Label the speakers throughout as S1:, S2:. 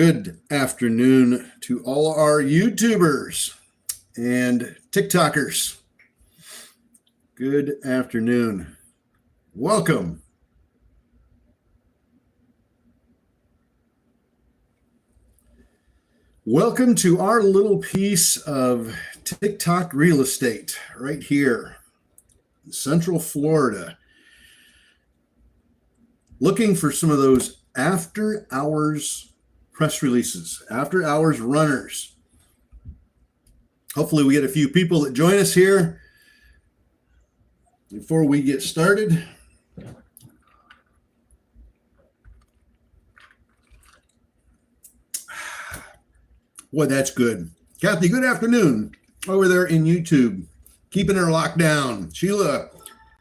S1: Good afternoon to all our YouTubers and TikTokers. Good afternoon. Welcome. Welcome to our little piece of TikTok real estate right here in Central Florida. Looking for some of those after hours press releases, after hours runners. Hopefully we get a few people that join us here before we get started. Boy, that's good. Kathy, good afternoon over there in YouTube. Keeping her locked down. Sheila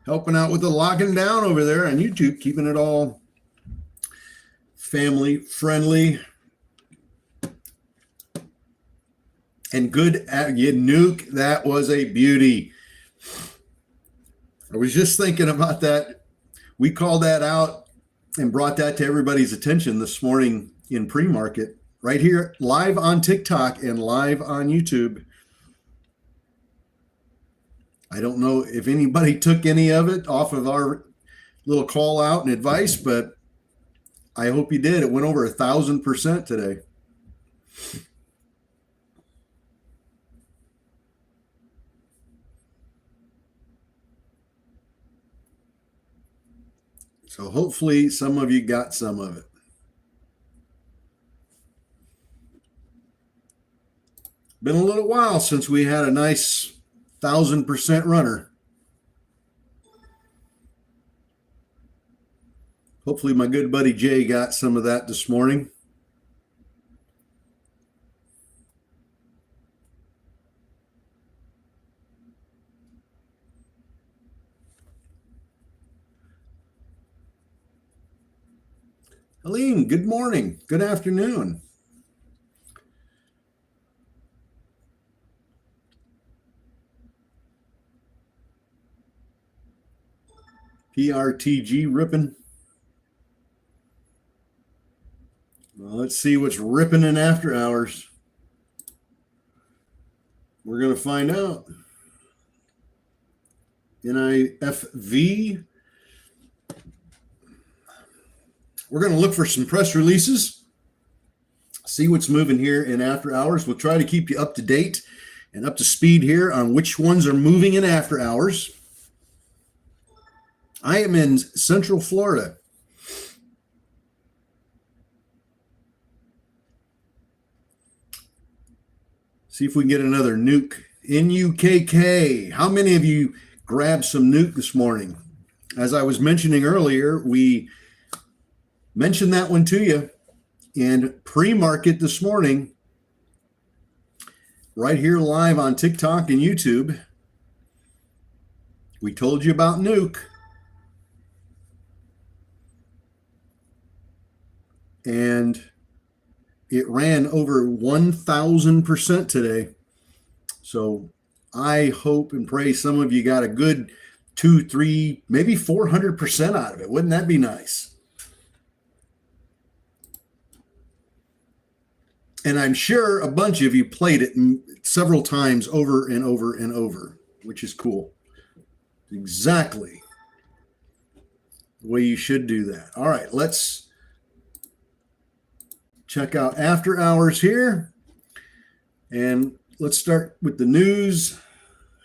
S1: helping out with the locking down over there on YouTube, keeping it all family friendly. And good at you, Nuke. That was a beauty. I was just thinking about that. We called that out and brought that to everybody's attention this morning in pre-market, right here, live on TikTok and live on YouTube. I don't know if anybody took any of it off of our little call out and advice, but I hope you did. It went over 1,000% today. So hopefully some of you got some of it. Been a little while since we had a nice 1,000% runner. Hopefully my good buddy Jay got some of that this morning. Helene, good morning. Good afternoon. PRTG ripping. Well, let's see what's ripping in after hours. We're going to find out. NIFV. We're going to look for some press releases, see what's moving here in after hours. We'll try to keep you up to date and up to speed here on which ones are moving in after hours. I am in Central Florida. See if we can get another Nuke. NUKK. How many of you grabbed some Nuke this morning? As I was mentioning earlier, we mentioned that one to you in pre-market this morning, right here live on TikTok and YouTube. We told you about Nuke. And it ran over 1,000% today. So I hope and pray some of you got a good 2, 3, maybe 400% out of it. Wouldn't that be nice? And I'm sure a bunch of you played it several times over and over and over, which is cool. Exactly the way you should do that. All right, let's check out after hours here. And let's start with the news.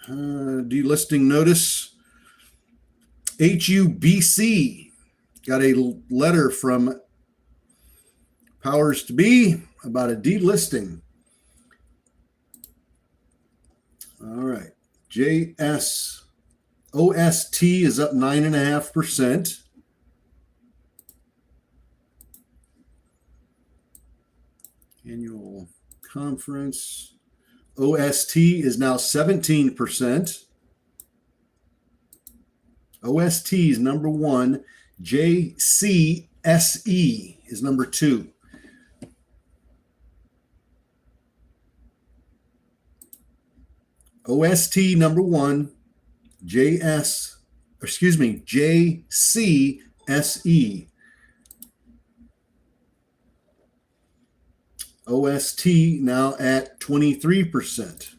S1: Delisting notice. HUBC got a letter from powers to be about a delisting. All right. OST is up 9.5%. Annual conference. OST is now 17%. OST is number 1. JCSE is number 2. OST number 1, JCSE. OST now at 23%.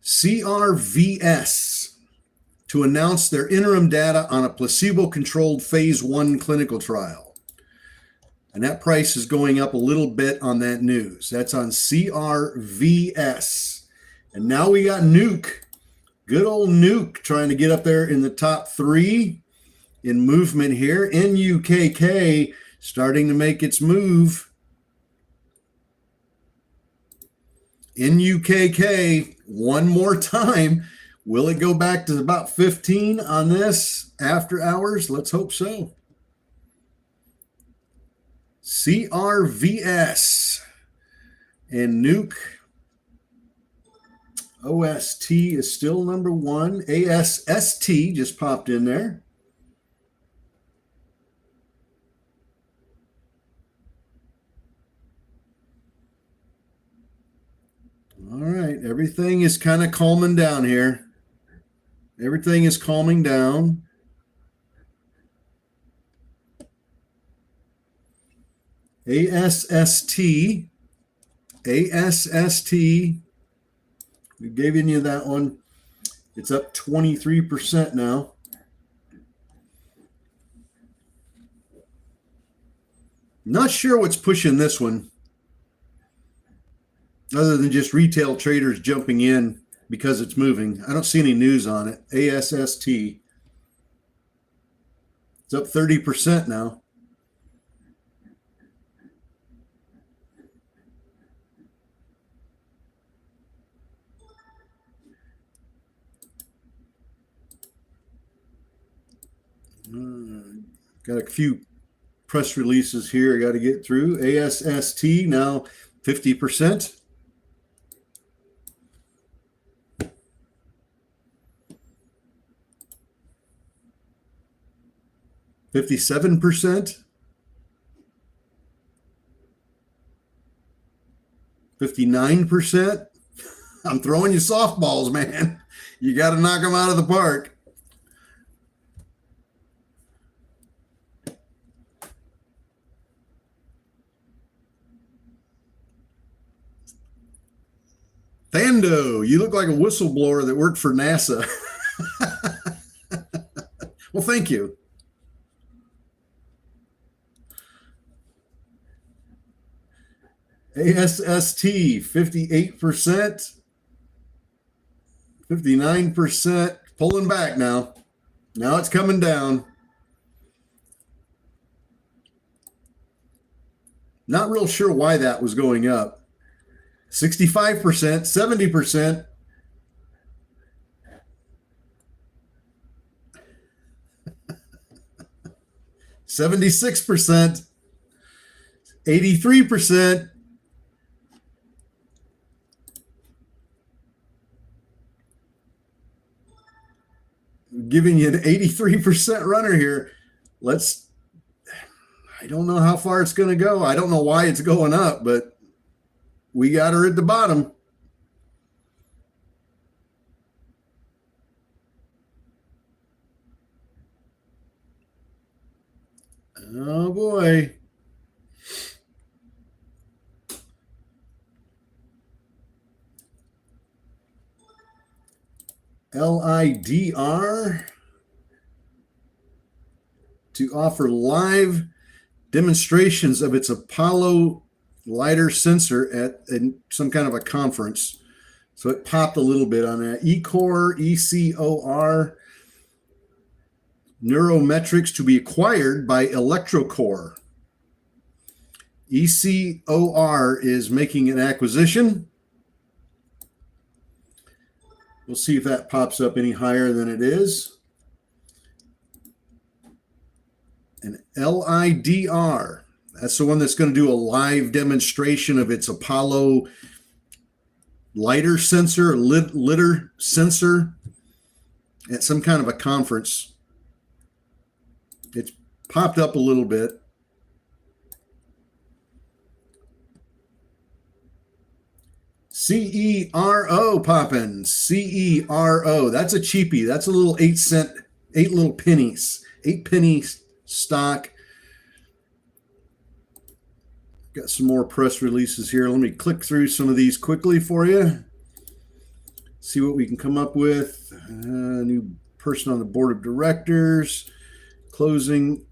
S1: CRVS to announce their interim data on a placebo-controlled phase 1 clinical trial. And that price is going up a little bit on that news. That's on CRVS. And now we got Nuke. Good old Nuke trying to get up there in the top 3 in movement here. NUKK starting to make its move. NUKK one more time. Will it go back to about 15 on this after hours? Let's hope so. CRVS and Nuke. OST is still number 1. ASST just popped in there. All right, everything is kind of calming down here. Everything is calming down. ASST. We've given you that one. It's up 23% now. Not sure what's pushing this one, other than just retail traders jumping in because it's moving. I don't see any news on it. ASST. It's up 30% now. Got a few press releases here I got to get through. ASST now 50%. $57, 59%. I'm throwing you softballs, man. You got to knock them out of the park. Thando, you look like a whistleblower that worked for NASA. Well, thank you. ASST, 58%, 59%, pulling back now. Now it's coming down. Not real sure why that was going up. 65%, 70%. $76, 83%. Giving you an 83% runner here. I don't know how far it's going to go. I don't know why it's going up, but we got her at the bottom. Oh boy. LIDR to offer live demonstrations of its Apollo lidar sensor at some kind of a conference. So it popped a little bit on that. ECOR, ECOR, Neurometrics to be acquired by Electrocore. ECOR is making an acquisition. We'll see if that pops up any higher than it is. And LIDR, that's the one that's going to do a live demonstration of its Apollo lidar sensor, lidar sensor at some kind of a conference. It's popped up a little bit. CERO popping. CERO. That's a cheapie. That's a little 8 little pennies. 8 penny stock. Got some more press releases here. Let me click through some of these quickly for you. See what we can come up with. New person on the board of directors. Closing.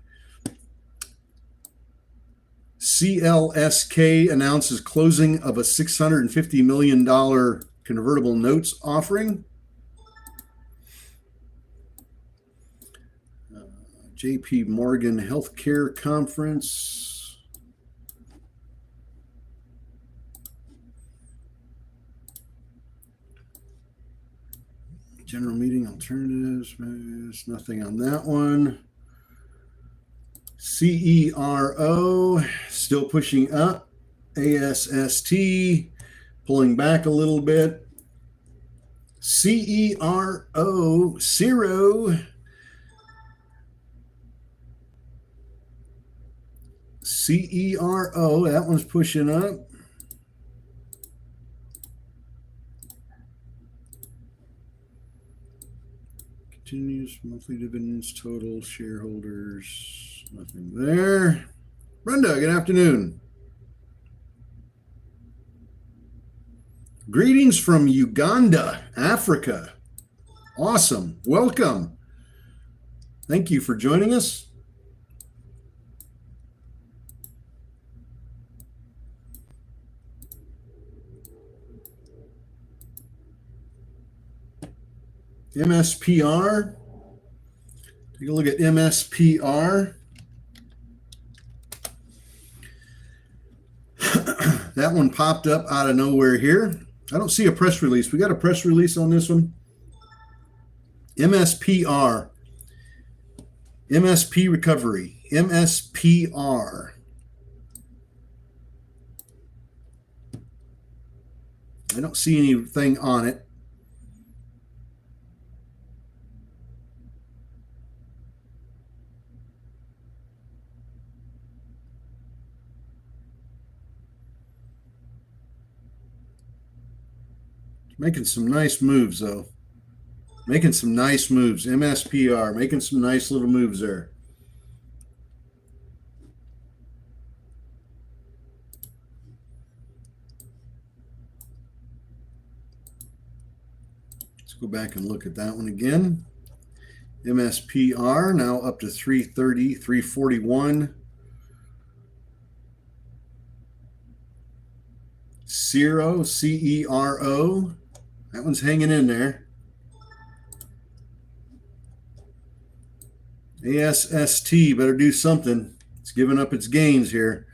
S1: CLSK announces closing of a $650 million convertible notes offering. JP Morgan Healthcare Conference. General meeting alternatives. There's nothing on that one. CERO still pushing up. ASST pulling back a little bit. CERO, CERO. CERO, that one's pushing up. Continues monthly dividends, total shareholders, nothing there. Brenda, good afternoon. Greetings from Uganda, Africa. Awesome. Welcome. Thank you for joining us. MSPR. Take a look at MSPR. That one popped up out of nowhere here. I don't see a press release. We got a press release on this one. MSPR. MSP Recovery. MSPR. I don't see anything on it. Making some nice moves, though. Making some nice moves. MSPR, making some nice little moves there. Let's go back and look at that one again. MSPR now up to 330, 341. CERO, CERO. That one's hanging in there. ASST better do something. It's giving up its gains here.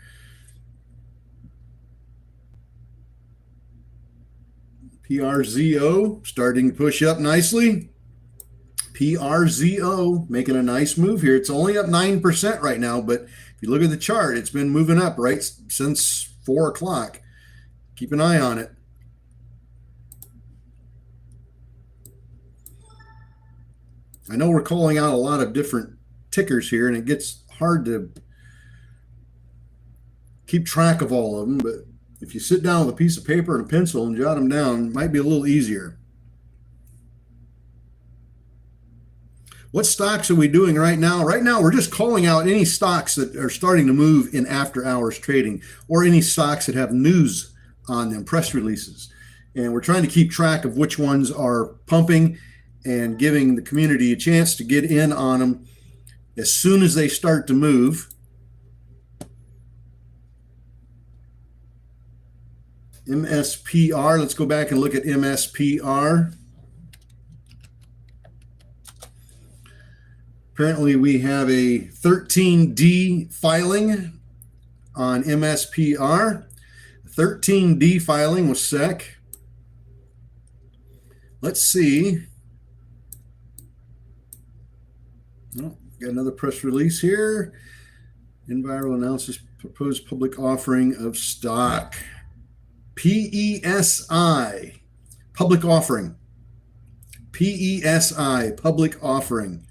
S1: PRZO starting to push up nicely. PRZO making a nice move here. It's only up 9% right now, but if you look at the chart, it's been moving up right since 4 o'clock. Keep an eye on it. I know we're calling out a lot of different tickers here, and it gets hard to keep track of all of them, but if you sit down with a piece of paper and a pencil and jot them down, it might be a little easier. What stocks are we doing right now? Right now, we're just calling out any stocks that are starting to move in after-hours trading or any stocks that have news on them, press releases. And we're trying to keep track of which ones are pumping and giving the community a chance to get in on them as soon as they start to move. MSPR, let's go back and look at MSPR. Apparently we have a 13D filing on MSPR. 13D filing with SEC. Let's see. Oh, got another press release here. Enviro announces proposed public offering of stock. PESI, public offering. PESI, public offering.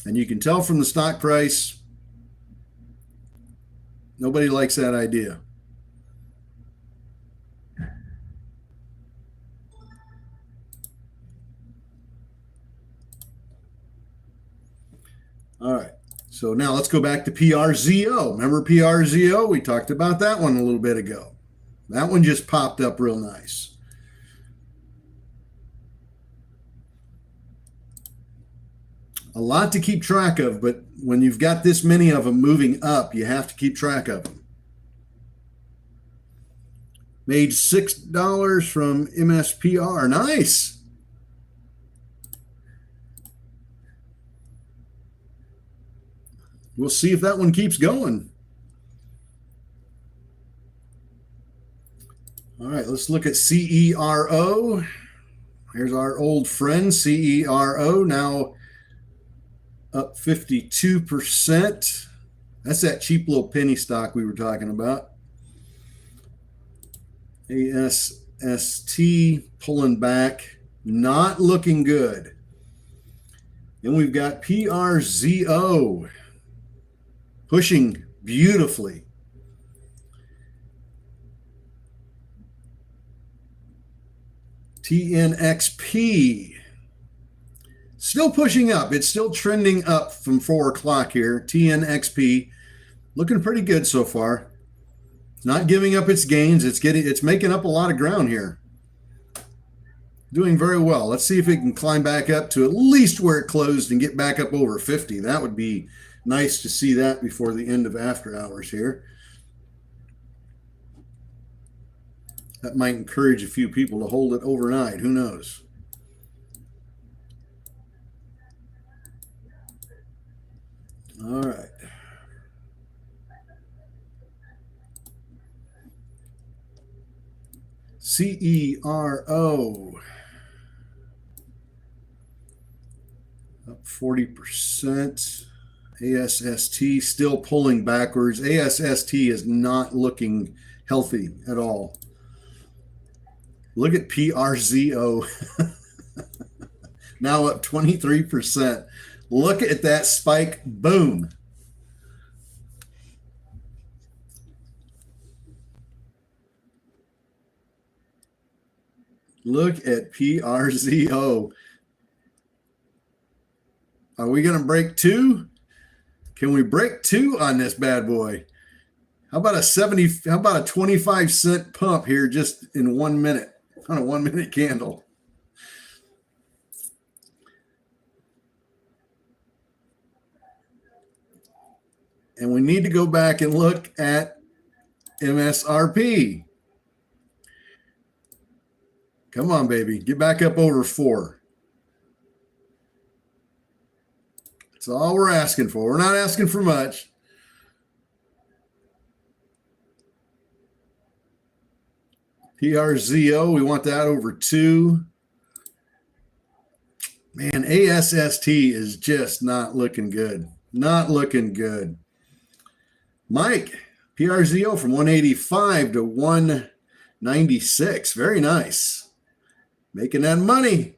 S1: And you can tell from the stock price, nobody likes that idea. All right. So now let's go back to PRZO. Remember PRZO? We talked about that one a little bit ago. That one just popped up real nice. A lot to keep track of, but when you've got this many of them moving up, you have to keep track of them. Made $6 from MSPR. Nice. We'll see if that one keeps going. All right, let's look at CERO. Here's our old friend, CERO, now up 52%. That's that cheap little penny stock we were talking about. ASST pulling back, not looking good. Then we've got PRZO pushing beautifully. TNXP still pushing up. It's still trending up from 4 o'clock here. TNXP looking pretty good so far. Not giving up its gains. It's making up a lot of ground here. Doing very well. Let's see if it can climb back up to at least where it closed and get back up over 50. That would be nice to see that before the end of after hours here. That might encourage a few people to hold it overnight. Who knows? All right. CERO up 40%. ASST still pulling backwards. ASST is not looking healthy at all. Look at PRZO. Now up 23%. Look at that spike. Boom. Look at PRZO. Are we going to break 2? Can we break 2 on this bad boy? How about a 25-cent pump here just in 1 minute on a 1 minute candle? And we need to go back and look at MSRP. Come on, baby. Get back up over 4. That's all we're asking for. We're not asking for much. PRZO, we want that over 2. Man, ASST is just not looking good. Not looking good. Mike, PRZO from 185 to 196. Very nice. Making that money.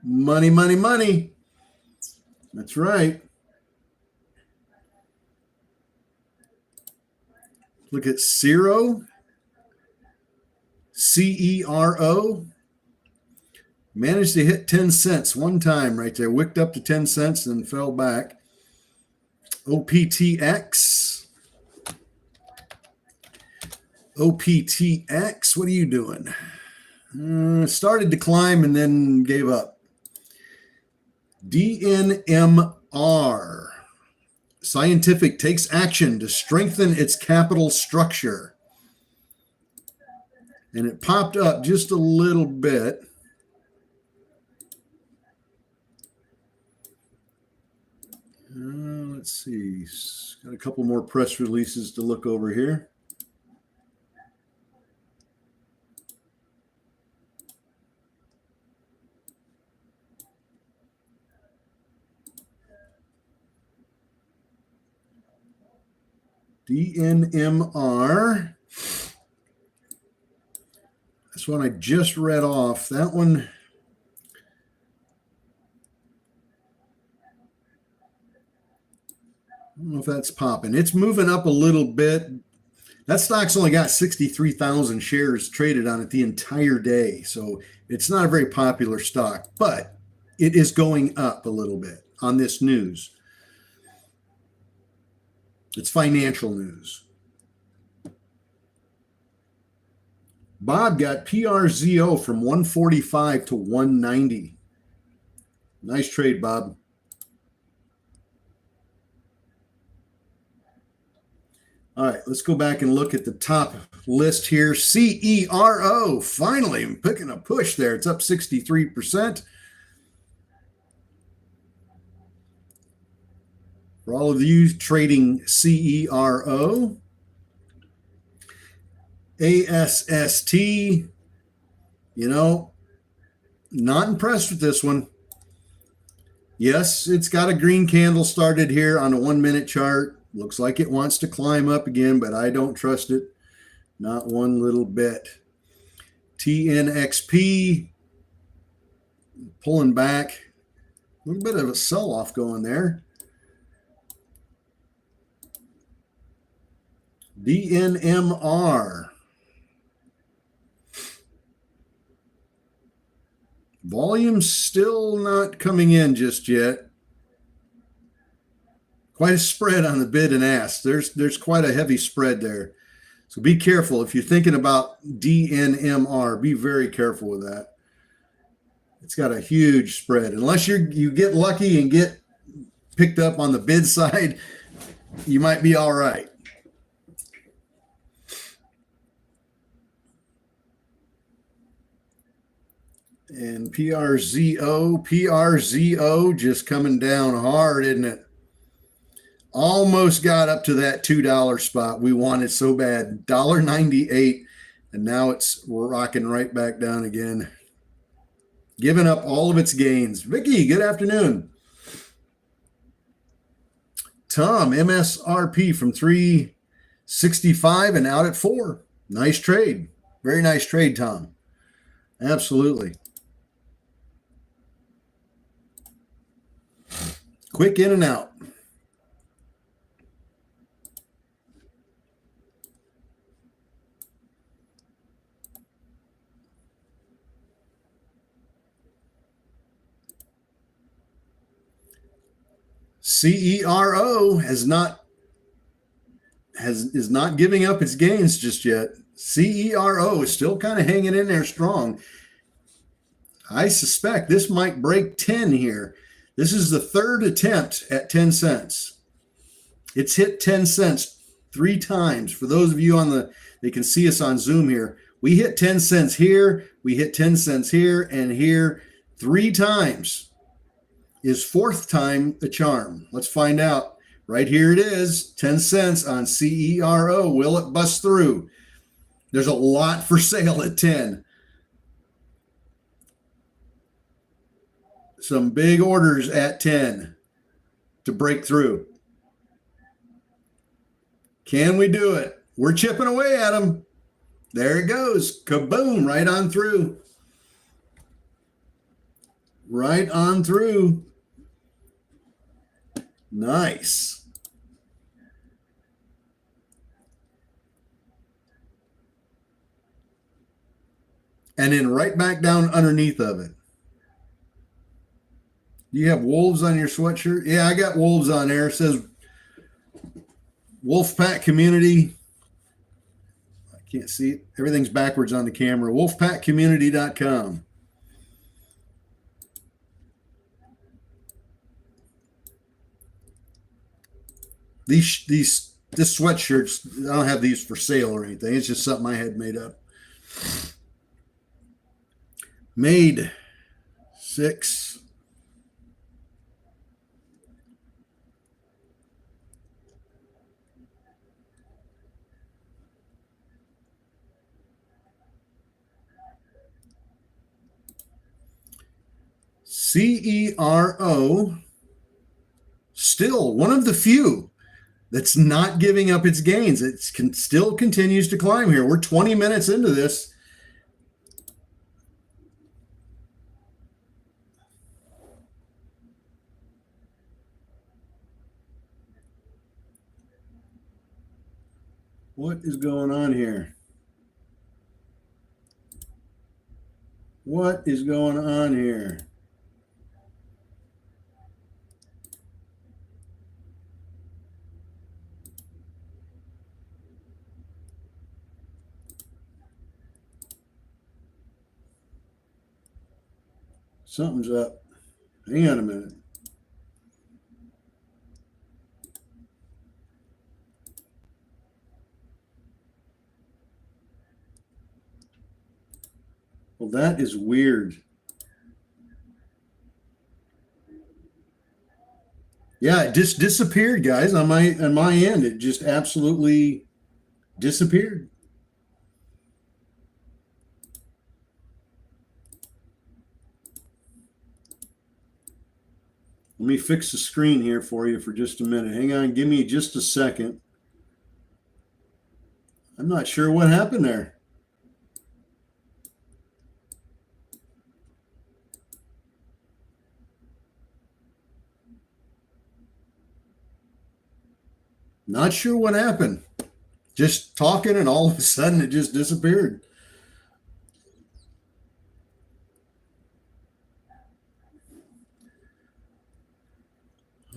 S1: Money, money, money. That's right. Look at CERO. CERO. Managed to hit 10 cents one time right there. Wicked up to 10 cents and fell back. OPTX. OPTX, what are you doing? Started to climb and then gave up. DNMR. Scientific takes action to strengthen its capital structure. And it popped up just a little bit. Let's see. Got a couple more press releases to look over here. DNMR. That's one I just read off. That one. I don't know if that's popping. It's moving up a little bit. That stock's only got 63,000 shares traded on it the entire day. So it's not a very popular stock, but it is going up a little bit on this news. It's financial news. Bob got PRZO from 145 to 190. Nice trade, Bob. All right, let's go back and look at the top list here. CERO, finally picking a push there. It's up 63%. For all of you trading CERO, ASST, not impressed with this one. Yes, it's got a green candle started here on a 1 minute chart. Looks like it wants to climb up again, but I don't trust it. Not one little bit. TNXP pulling back. A little bit of a sell-off going there. DNMR. Volume's still not coming in just yet. Quite a spread on the bid and ask. There's quite a heavy spread there. So be careful. If you're thinking about DNMR, be very careful with that. It's got a huge spread. Unless you get lucky and get picked up on the bid side, you might be all right. And PRZO just coming down hard, isn't it? Almost got up to that $2 spot we wanted so bad, $1.98, and now it's rocking right back down again, giving up all of its gains. Vicky, good afternoon. Tom, MSRP from 365 and out at 4. Nice trade. Very nice trade, Tom. Absolutely. Quick in and out. CERO is not giving up its gains just yet. CERO is still kind of hanging in there strong. I suspect this might break 10 here. This is the third attempt at 10 cents. It's hit 10 cents 3 times. For those of you they can see us on Zoom here. We hit 10 cents here, we hit 10 cents here, and here 3 times. Is 4th time a charm? Let's find out. Right here it is, 10 cents on CERO. Will it bust through? There's a lot for sale at 10. Some big orders at 10 to break through. Can we do it? We're chipping away at them. There it goes. Kaboom, right on through. Right on through. Nice. And then right back down underneath of it. You have wolves on your sweatshirt? Yeah, I got wolves on there. It says Wolfpack Community. I can't see it. Everything's backwards on the camera. Wolfpackcommunity.com. This sweatshirts, I don't have these for sale or anything. It's just something I had made up. Made 6. CERO, still one of the few that's not giving up its gains. It still continues to climb here. We're 20 minutes into this. What is going on here? What is going on here? Something's up. Hang on a minute. Well, that is weird. Yeah, it just disappeared, guys. On my end, it just absolutely disappeared. Let me fix the screen here for you for just a minute. Hang on, give me just a second. I'm not sure what happened there. Not sure what happened. Just talking, and all of a sudden it just disappeared.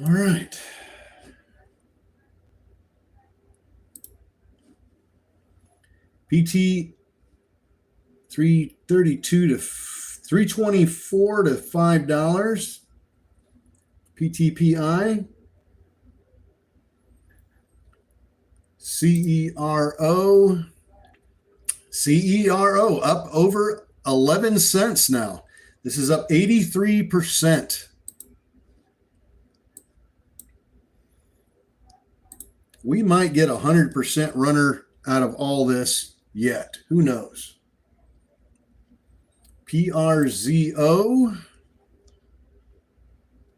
S1: All right. PT 332 to 324 to $5. PTPI. CERO. CERO up over 11 cents now. This is up 83%. We might get 100% runner out of all this yet. Who knows? PRZO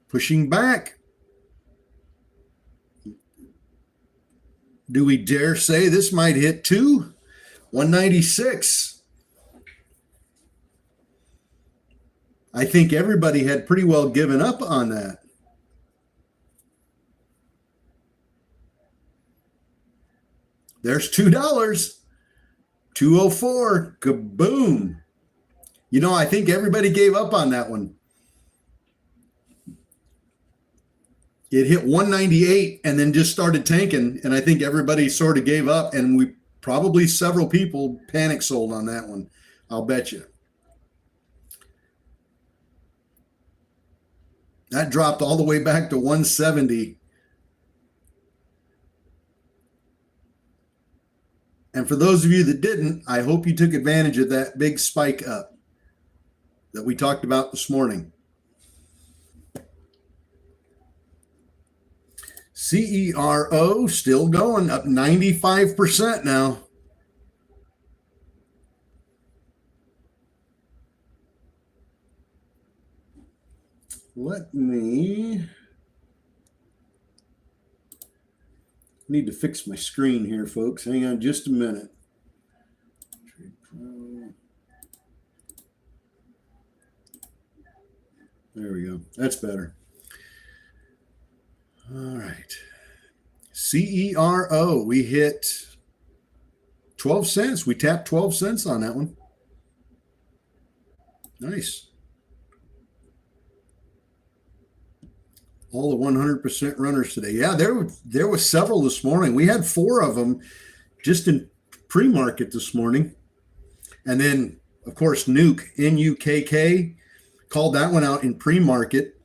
S1: pushing back. Do we dare say this might hit 196? I think everybody had pretty well given up on that. There's $2. 204. Kaboom. You know, I think everybody gave up on that one. It hit 198 and then just started tanking. And I think everybody sort of gave up. And several people panic sold on that one. I'll bet you. That dropped all the way back to 170. And for those of you that didn't, I hope you took advantage of that big spike up that we talked about this morning. CERO still going up 95% now. Let me need to fix my screen here, folks. Hang on just a minute. There we go. That's better. All right. CERO, we hit 12 cents. We tapped 12 cents on that one. Nice. All the 100% runners today. Yeah, there was several this morning. We had 4 of them just in pre-market this morning. And then, of course, Nuke, N-U-K-K, called that one out in pre-market.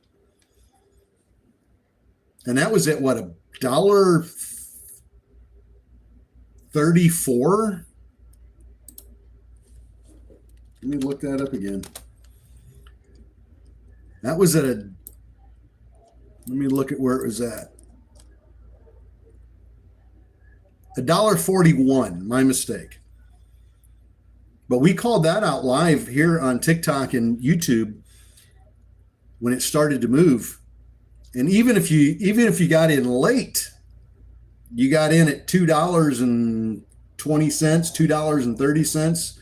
S1: And that was at what, $1.34? Let me look that up again. That was at let me look at where it was at. $1.41, my mistake. But we called that out live here on TikTok and YouTube when it started to move. And even if you got in late, you got in at $2.20, $2.30.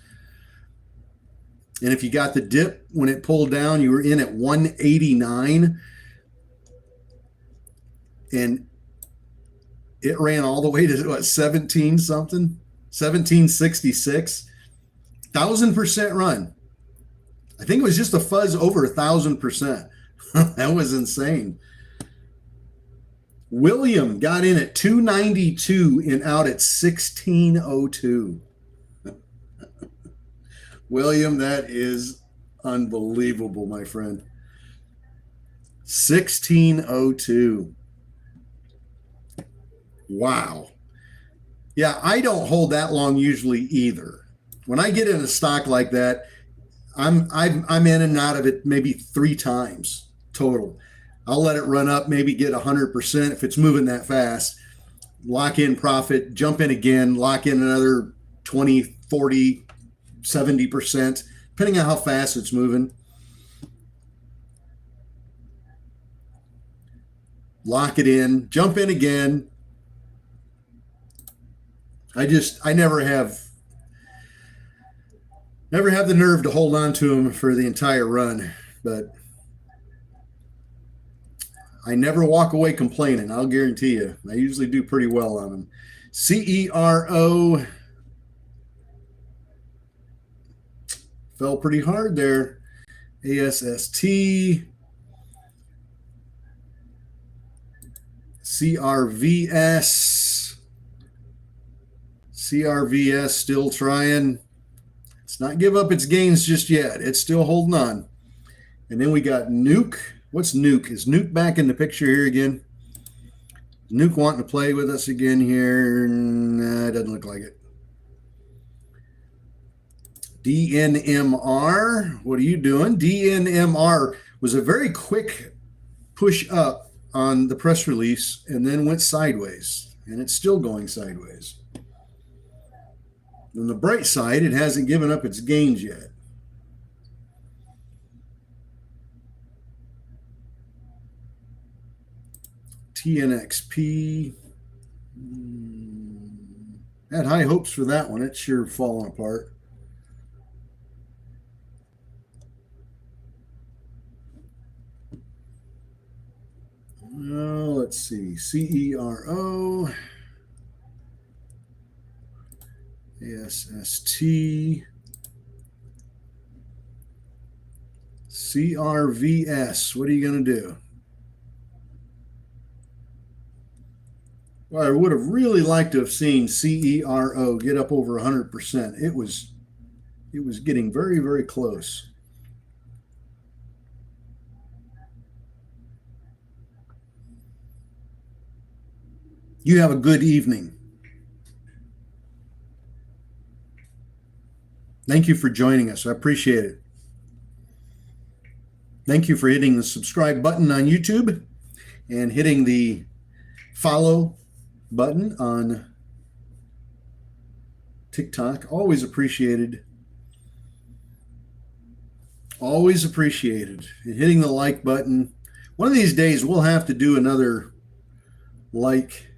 S1: And if you got the dip when it pulled down, you were in at 189. And it ran all the way to what, 17 something, 1766, 1,000% run. I think it was just a fuzz over 1,000%. That was insane. William got in at 292 and out at 1602. William, that is Unbelievable, my friend. 1602. Wow. Yeah, I don't hold that long usually either. When I get in a stock like that, I'm in and out of it maybe 3 times total. I'll let it run up, maybe get 100% if it's moving that fast. Lock in profit, jump in again, lock in another 20, 40, 70%, depending on how fast it's moving. Lock it in, jump in again. I never have the nerve to hold on to them for the entire run, but I never walk away complaining. I'll guarantee you. I usually do pretty well on them. CERO fell pretty hard there. ASST, CRVS still trying. It's not give up its gains just yet. It's still holding on. And then we got Nuke. What's Nuke? Is Nuke back in the picture here again? Nuke wanting to play with us again here? Nah, it doesn't look like it. DNMR, what are you doing? DNMR was a very quick push up on the press release and then went sideways, and it's still going sideways. On the bright side, it hasn't given up its gains yet. TNXP, had high hopes for that one. It's sure falling apart. Let's see. CERO, ASST, CRVS. What are you going to do? Well, I would have really liked to have seen CERO get up over 100%. It was getting very, very close. You have a good evening. Thank you for joining us. I appreciate it. Thank you for hitting the subscribe button on YouTube and hitting the follow button on TikTok. Always appreciated. Always appreciated. And hitting the like button. One of these days we'll have to do another like.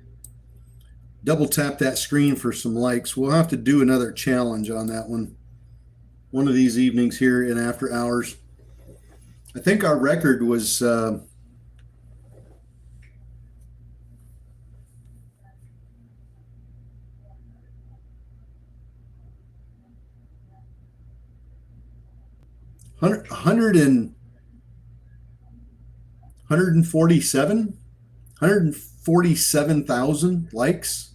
S1: Double tap that screen for some likes. We'll have to do another challenge on that one of these evenings here in after hours. I think our record was 147,000 likes,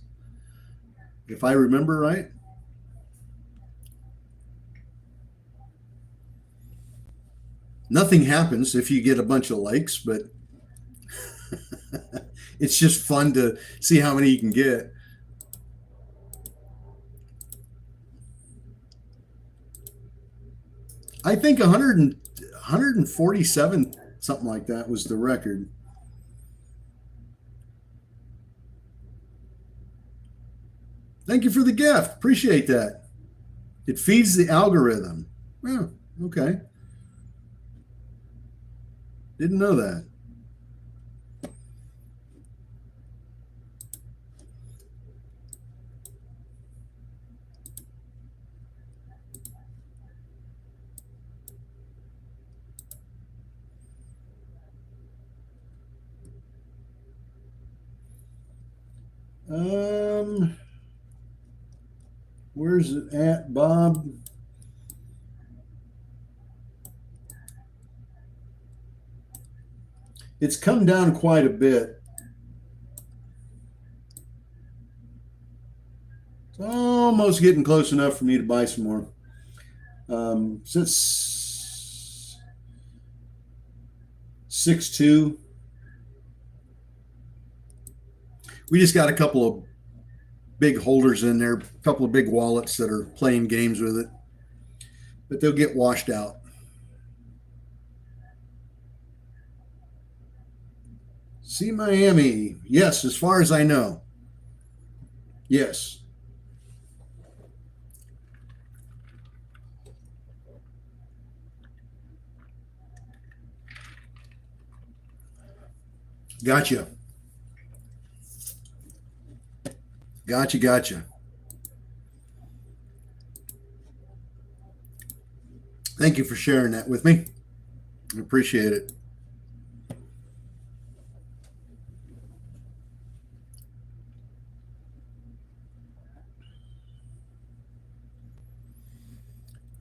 S1: if I remember right. Nothing happens if you get a bunch of likes, but it's just fun to see how many you can get. I think 147, something like that, was the record. Thank you for the gift. Appreciate that. It feeds the algorithm. Yeah, okay. Didn't know that. Where's it at, Bob? It's come down quite a bit. It's almost getting close enough for me to buy some more. Since 6.2. We just got a couple of big holders in there, a couple of big wallets that are playing games with it, but they'll get washed out. See Miami. Yes, as far as I know. Yes. Gotcha. Gotcha. Thank you for sharing that with me. I appreciate it.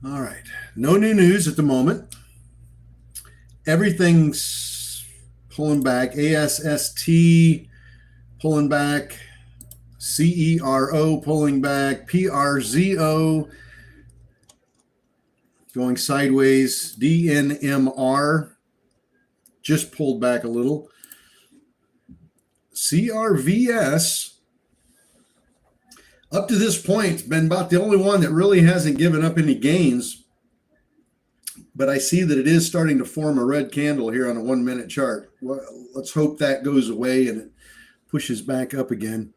S1: All right. No new news at the moment. Everything's pulling back. ASST pulling back. CERO pulling back. PRZO going sideways. DNMR just pulled back a little. CRVS, up to this point, been about the only one that really hasn't given up any gains. But I see that it is starting to form a red candle here on a 1 minute chart. Well, let's hope that goes away and it pushes back up again.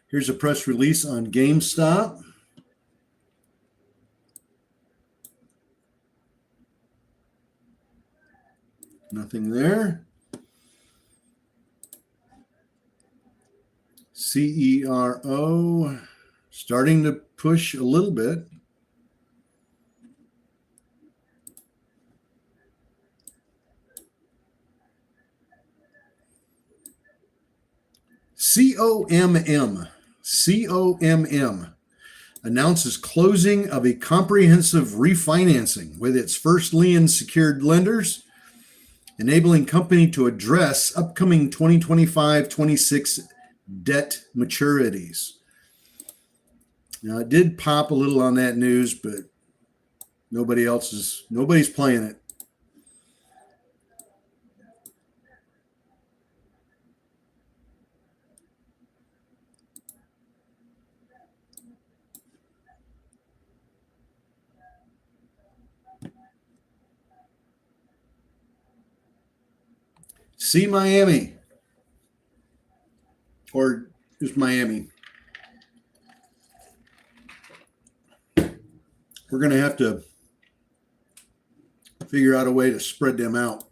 S1: Here's a press release on GameStop. Nothing there. CERO starting to push a little bit. COMM announces closing of a comprehensive refinancing with its first lien secured lenders, enabling company to address upcoming 2025-26 debt maturities. Now, it did pop a little on that news, but nobody's playing it. See Miami, or just Miami. We're going to have to figure out a way to spread them out.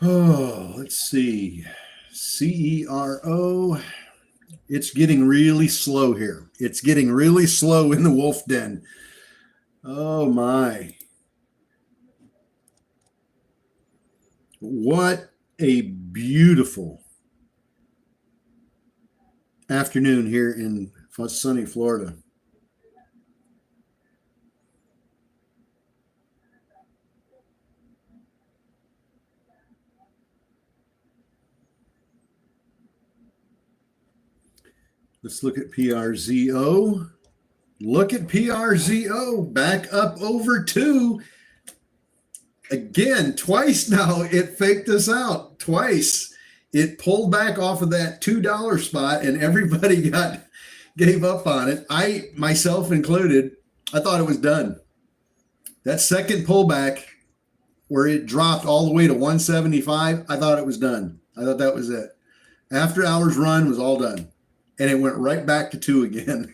S1: Oh, let's see. CERO. It's getting really slow here. It's getting really slow in the wolf den. Oh, my. What a beautiful afternoon here in sunny Florida. Let's look at PRZO. Look at PRZO back up over 2. Again, twice now it faked us out. Twice. It pulled back off of that $2 spot and everybody gave up on it. I, myself included, I thought it was done. That second pullback where it dropped all the way to 175, I thought it was done. I thought that was it. After hours run was all done. And it went right back to 2 again.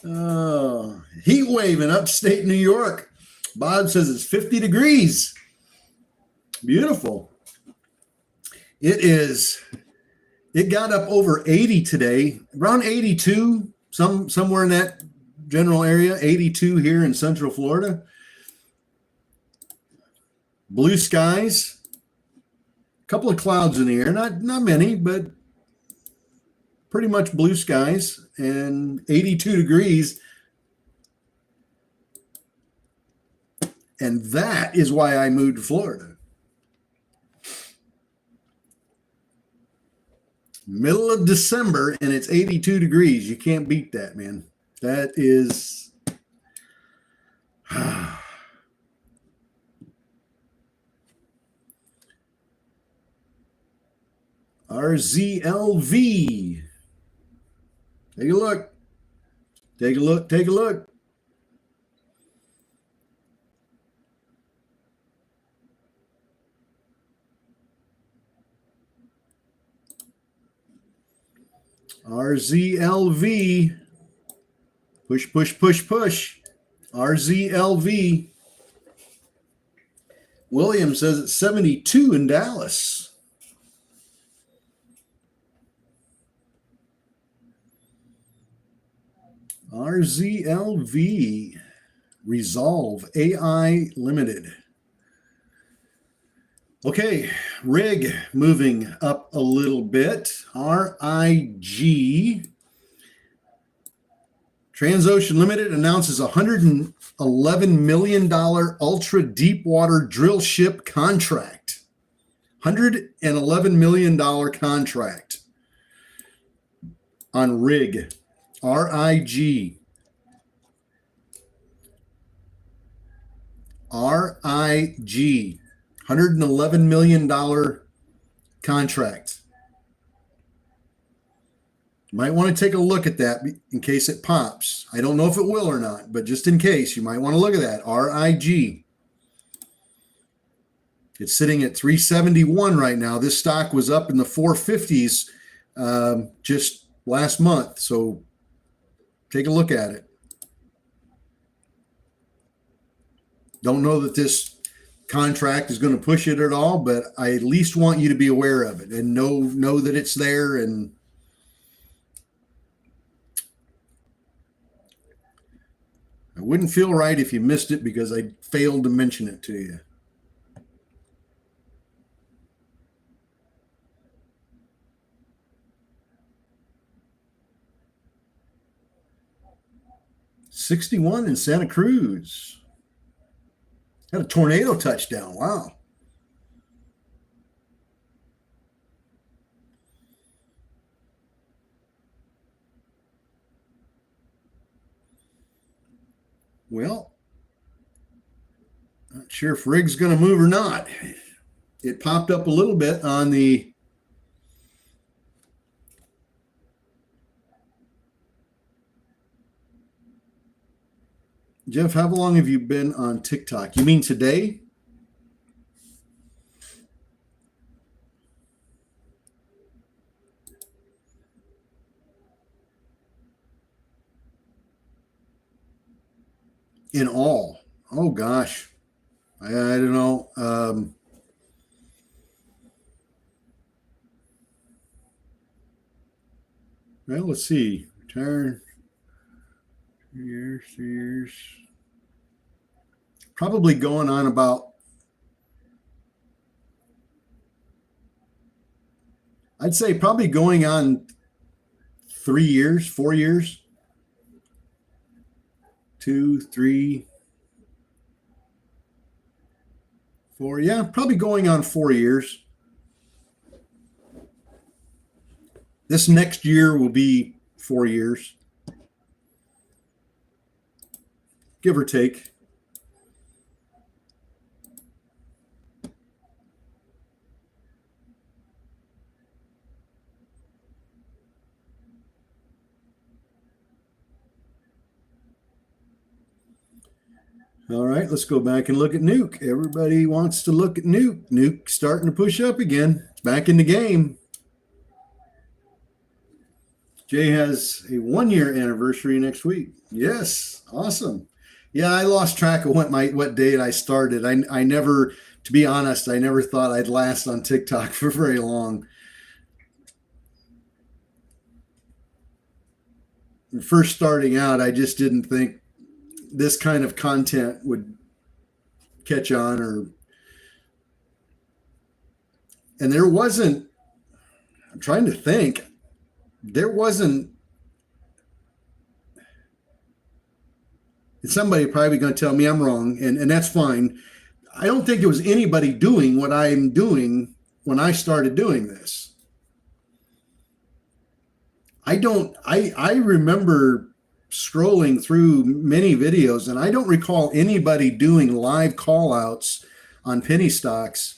S1: Oh, heat wave in upstate New York. Bob says it's 50 degrees. Beautiful. It is. It got up over 80 today, around 82, somewhere in that general area, 82 here in Central Florida. Blue skies. Couple of clouds in the air, not many, but pretty much blue skies and 82 degrees. And that is why I moved to Florida. Middle of December and it's 82 degrees. You can't beat that, man. That is RZLV. Take a look. Take a look. Take a look. RZLV. Push, push, push, push. RZLV. William says it's 72 in Dallas. RZLV. Resolve AI Limited. Okay, rig moving up a little bit. RIG. Transocean Limited announces $111 million ultra deep water drill ship contract. $111 million contract on rig. RIG. RIG. $111 million contract. You might want to take a look at that in case it pops. I don't know if it will or not, but just in case, you might want to look at that. RIG. It's sitting at 371 right now. This stock was up in the 450s just last month. So take a look at it. Don't know that this contract is going to push it at all, but I at least want you to be aware of it and know that it's there. And I wouldn't feel right if you missed it because I failed to mention it to you. $61 in Santa Cruz. Got a tornado touchdown. Wow. Well, not sure if rig's going to move or not. It popped up a little bit on the Jeff, how long have you been on TikTok? You mean today? In all? Oh, gosh. I don't know. Well, let's see. Return. 2 years. Probably going on about, I'd say probably going on 3 years, 4 years. 2, 3, 4. Yeah, probably going on 4 years. This next year will be 4 years. Give or take. All right, let's go back and look at Nuke. Everybody wants to look at Nuke. Nuke starting to push up again. It's back in the game. Jay has a 1-year anniversary next week. Yes, awesome. Yeah, I lost track of what date I started. I never, to be honest, I never thought I'd last on TikTok for very long. First starting out, I just didn't think this kind of content would catch on, and there wasn't, I'm trying to think, there wasn't And somebody probably going to tell me I'm wrong, and that's fine. I don't think it was anybody doing what I'm doing when I started doing this. I remember scrolling through many videos, and I don't recall anybody doing live call outs on penny stocks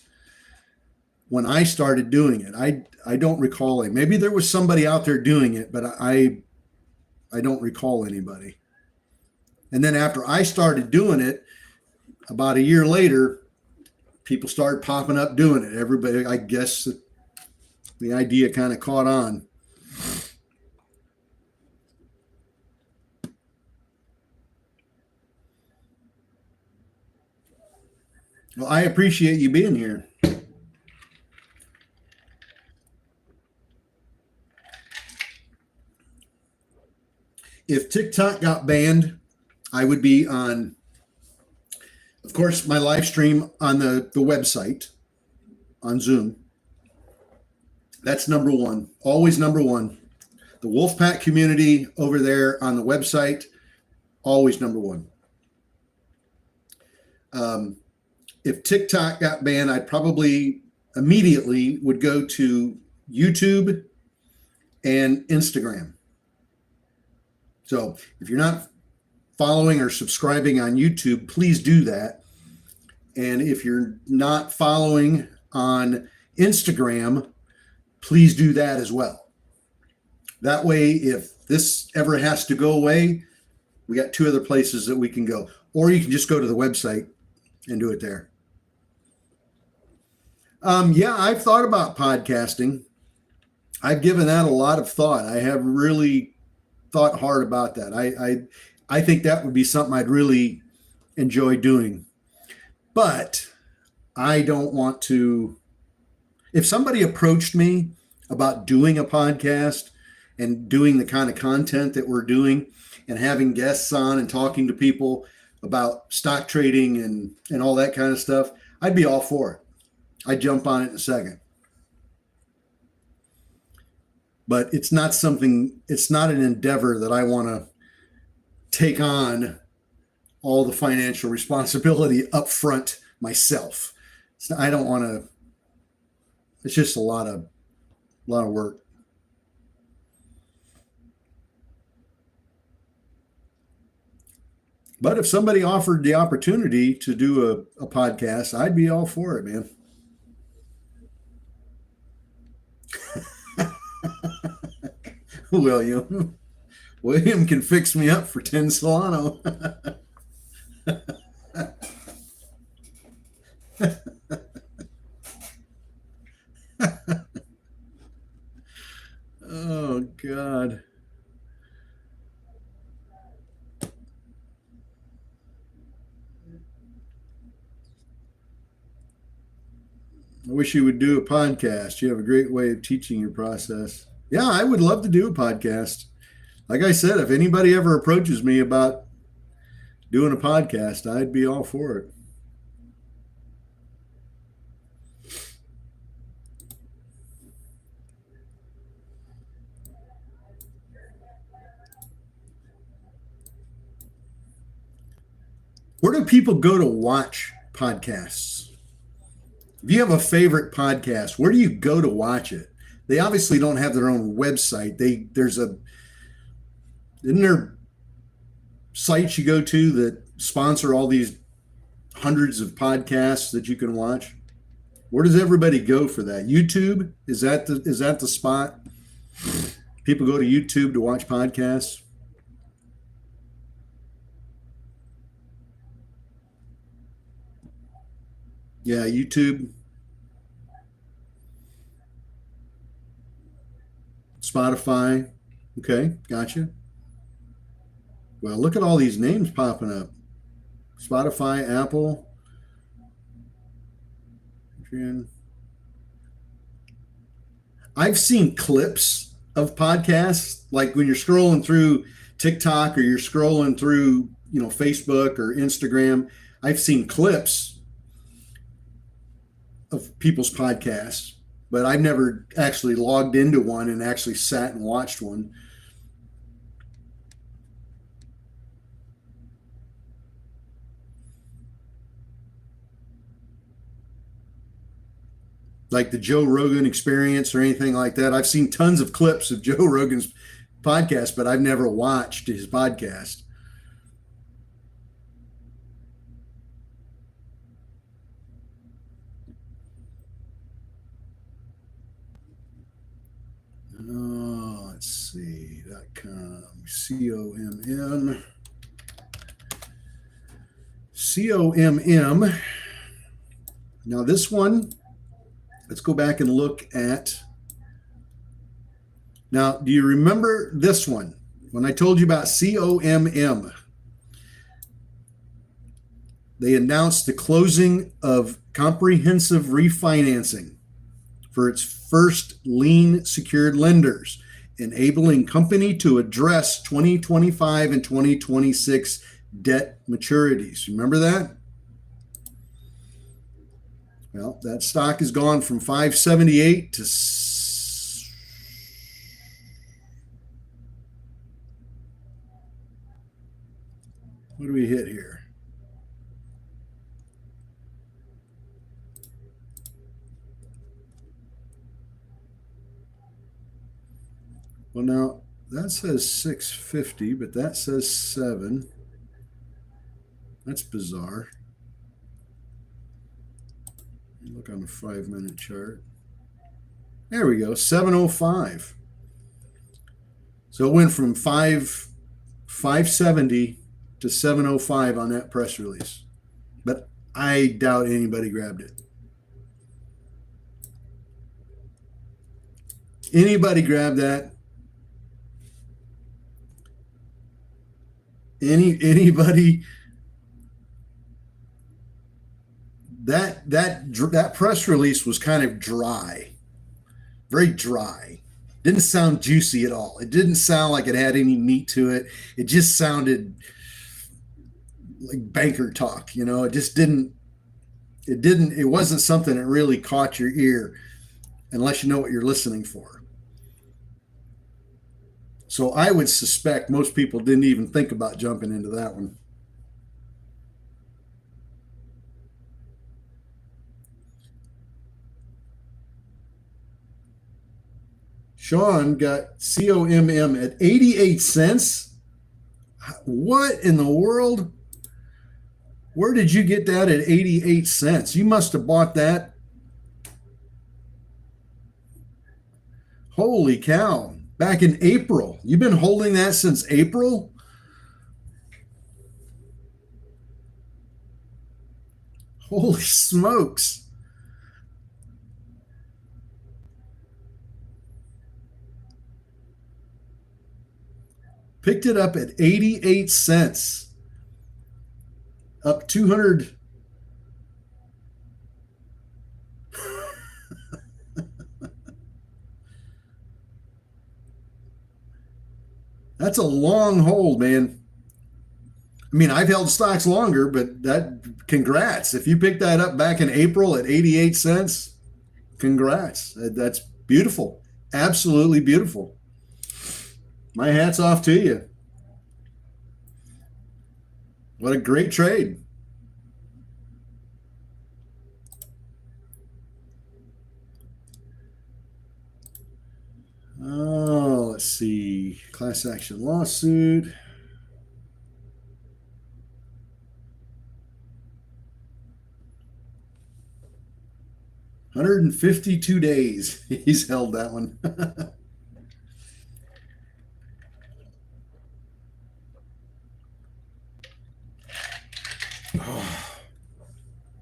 S1: when I started doing it. I don't recall it. Maybe there was somebody out there doing it, but I don't recall anybody. And then after I started doing it, about a year later, people started popping up doing it. Everybody, I guess the idea kind of caught on. Well, I appreciate you being here. If TikTok got banned, I would be on, of course, my live stream on the website on Zoom. That's number one, always number one. The Wolfpack community over there on the website, always number one. If TikTok got banned, I'd probably immediately would go to YouTube and Instagram. So if you're not following or subscribing on YouTube, please do that. And if you're not following on Instagram, please do that as well. That way, if this ever has to go away, we got two other places that we can go. Or you can just go to the website and do it there. Yeah, I've thought about podcasting. I've given that a lot of thought. I have really thought hard about that. I think that would be something I'd really enjoy doing. But I don't want to. If somebody approached me about doing a podcast and doing the kind of content that we're doing and having guests on and talking to people about stock trading and all that kind of stuff, I'd be all for it. I'd jump on it in a second. But it's not an endeavor that I want to take on all the financial responsibility up front myself. I don't want to. It's just a lot of work. But if somebody offered the opportunity to do a podcast, I'd be all for it, man. William can fix me up for 10 Solano. Oh, God. I wish you would do a podcast. You have a great way of teaching your process. Yeah, I would love to do a podcast. Like I said, if anybody ever approaches me about doing a podcast, I'd be all for it. Where do people go to watch podcasts? If you have a favorite podcast, where do you go to watch it? They obviously don't have their own website. Isn't there sites you go to that sponsor all these hundreds of podcasts that you can watch? Where does everybody go for that? YouTube? Is that the spot? People go to YouTube to watch podcasts? Yeah, YouTube. Spotify. Okay, gotcha. Well, look at all these names popping up. Spotify, Apple. I've seen clips of podcasts, like when you're scrolling through TikTok or you're scrolling through, Facebook or Instagram. I've seen clips of people's podcasts, but I've never actually logged into one and actually sat and watched one. like the Joe Rogan Experience or anything like that. I've seen tons of clips of Joe Rogan's podcast, but I've never watched his podcast. Let's see, .com, COMM. COMM. Now this one, let's go back and look at. Now, do you remember this one? When I told you about COMM, they announced the closing of comprehensive refinancing for its first lien secured lenders, enabling company to address 2025 and 2026 debt maturities. Remember that? Well, that stock has gone from 578 to what do we hit here? Well, now that says 650, but that says 7. That's bizarre. Look on the 5-minute chart. There we go, 705. So it went from 570 to 705 on that press release. But I doubt anybody grabbed it. Anybody grab that? Anybody? That press release was kind of dry, very dry. Didn't sound juicy at all. It didn't sound like it had any meat to it. It just sounded like banker talk, you know. It just didn't. It wasn't something that really caught your ear, unless you know what you're listening for. So I would suspect most people didn't even think about jumping into that one. Sean got COMM at 88 cents. What in the world? Where did you get that at 88 cents? You must have bought that. Holy cow. Back in April. You've been holding that since April? Holy smokes. Picked it up at 88 cents. Up 200. That's a long hold, man. I mean, I've held stocks longer, but congrats. If you picked that up back in April at 88 cents, congrats. That's beautiful. Absolutely beautiful. My hat's off to you. What a great trade. Oh, let's see. Class action lawsuit. $152 days. He's held that one.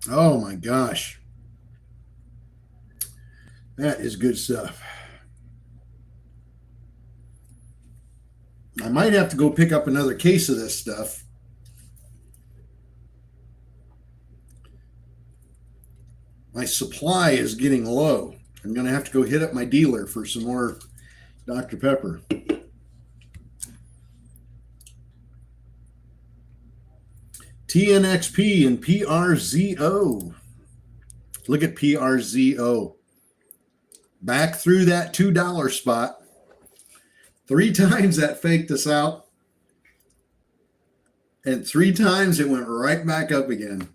S1: Oh my gosh. That is good stuff. I might have to go pick up another case of this stuff. My supply is getting low. I'm going to have to go hit up my dealer for some more Dr. Pepper. TNXP and PRZO. Look at PRZO. Back through that $2 spot. 3 times that faked us out. And 3 times it went right back up again.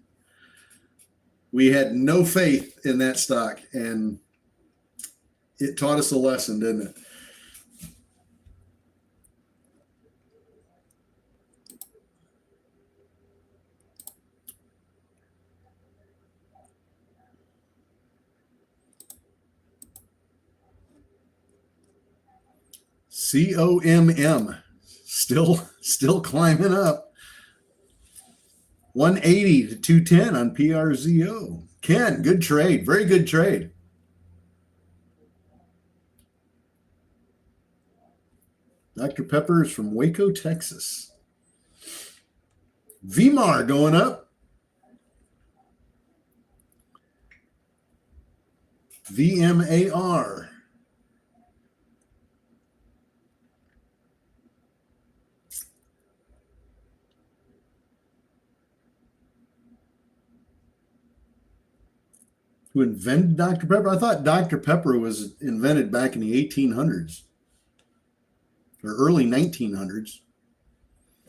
S1: We had no faith in that stock, and it taught us a lesson, didn't it? COMM still climbing up. 180 to 210 on PRZO. Ken, good trade. Very good trade. Dr. Pepper is from Waco, Texas. VMAR going up. VMAR. Who invented Dr. Pepper? I thought Dr. Pepper was invented back in the 1800s or early 1900s.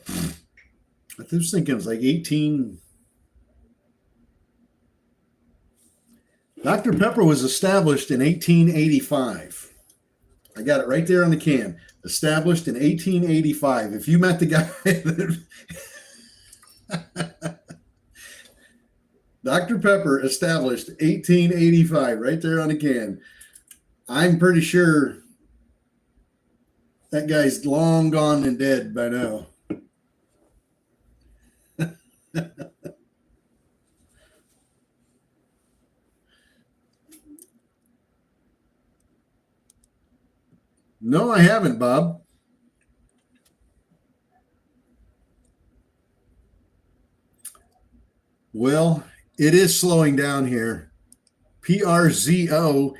S1: I was thinking it was like 18. Dr. Pepper was established in 1885. I got it right there on the can. Established in 1885. If you met the guy that Dr. Pepper established 1885, right there on the can. I'm pretty sure that guy's long gone and dead by now. No, I haven't, Bob. Well, it is slowing down here. PRZO,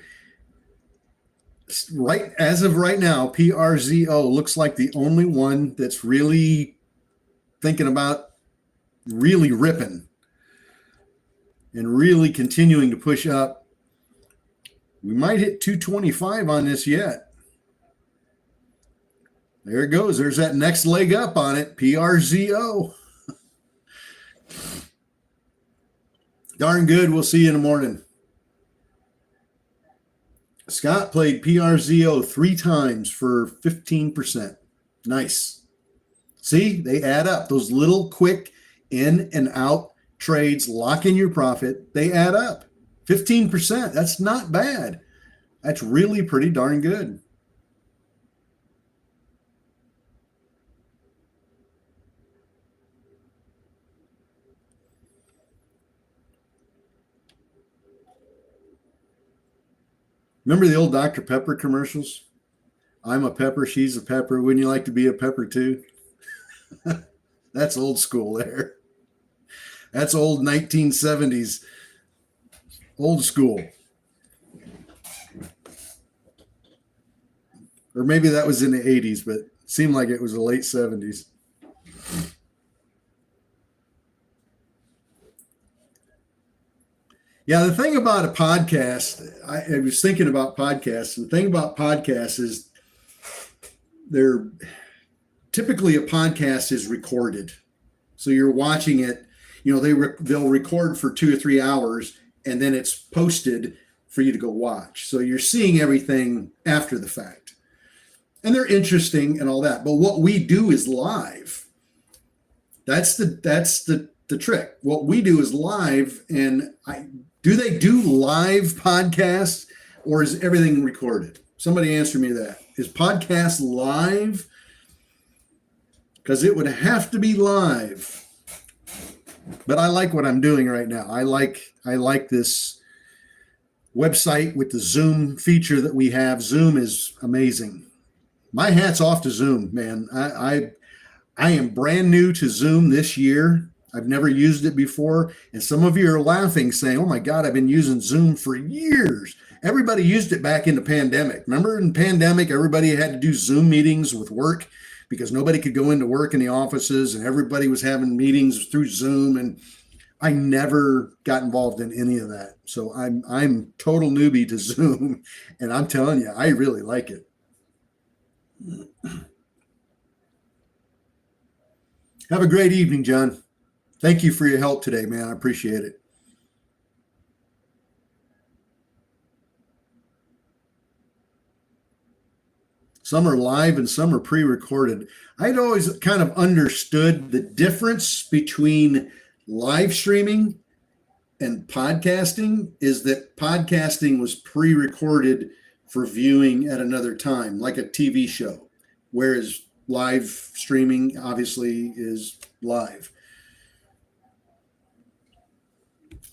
S1: right as of right now, PRZO looks like the only one that's really thinking about really ripping and really continuing to push up. We might hit 225 on this yet. There it goes. There's that next leg up on it, PRZO. Darn good. We'll see you in the morning. Scott played PRZO 3 times for 15%. Nice. See, they add up. Those little quick in and out trades, lock in your profit, they add up. 15%. That's not bad. That's really pretty darn good. Remember the old Dr. Pepper commercials? I'm a pepper, she's a pepper. Wouldn't you like to be a pepper too? That's old school there. That's old 1970s. Old school. Or maybe that was in the 80s, but it seemed like it was the late 70s. Yeah, the thing about a podcast, I was thinking about podcasts. The thing about podcasts is they're typically a podcast is recorded. So you're watching it, they'll record for 2 or 3 hours and then it's posted for you to go watch. So you're seeing everything after the fact. And they're interesting and all that. But what we do is live. That's the trick. What we do is live, and do they do live podcasts or is everything recorded? Somebody answer me that. Is podcast live? Because it would have to be live. But I like what I'm doing right now. I like this website with the Zoom feature that we have. Zoom is amazing. My hat's off to Zoom, man. I am brand new to Zoom this year. I've never used it before. And some of you are laughing, saying, oh my God, I've been using Zoom for years. Everybody used it back in the pandemic. Remember in the pandemic, everybody had to do Zoom meetings with work because nobody could go into work in the offices and everybody was having meetings through Zoom. And I never got involved in any of that. So I'm total newbie to Zoom. And I'm telling you, I really like it. Have a great evening, John. Thank you for your help today, man. I appreciate it. Some are live and some are pre-recorded. I'd always kind of understood the difference between live streaming and podcasting is that podcasting was pre-recorded for viewing at another time, like a TV show, whereas live streaming obviously is live.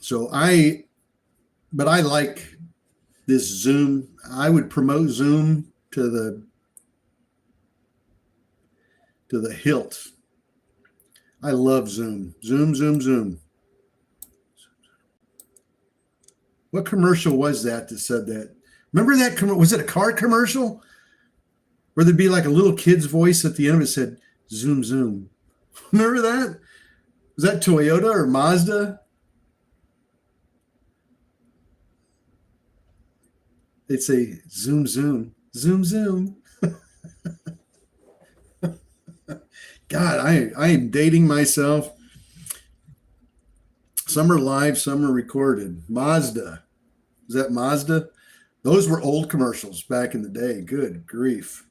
S1: But I like this Zoom. I would promote Zoom to the hilt. I love Zoom. Zoom. What commercial was that said that? Remember that? Was it a car commercial? Where there'd be like a little kid's voice at the end of it said, zoom. Remember that? Was that Toyota or Mazda? They'd say, zoom. God, I am dating myself. Some are live, some are recorded. Mazda. Is that Mazda? Those were old commercials back in the day. Good grief.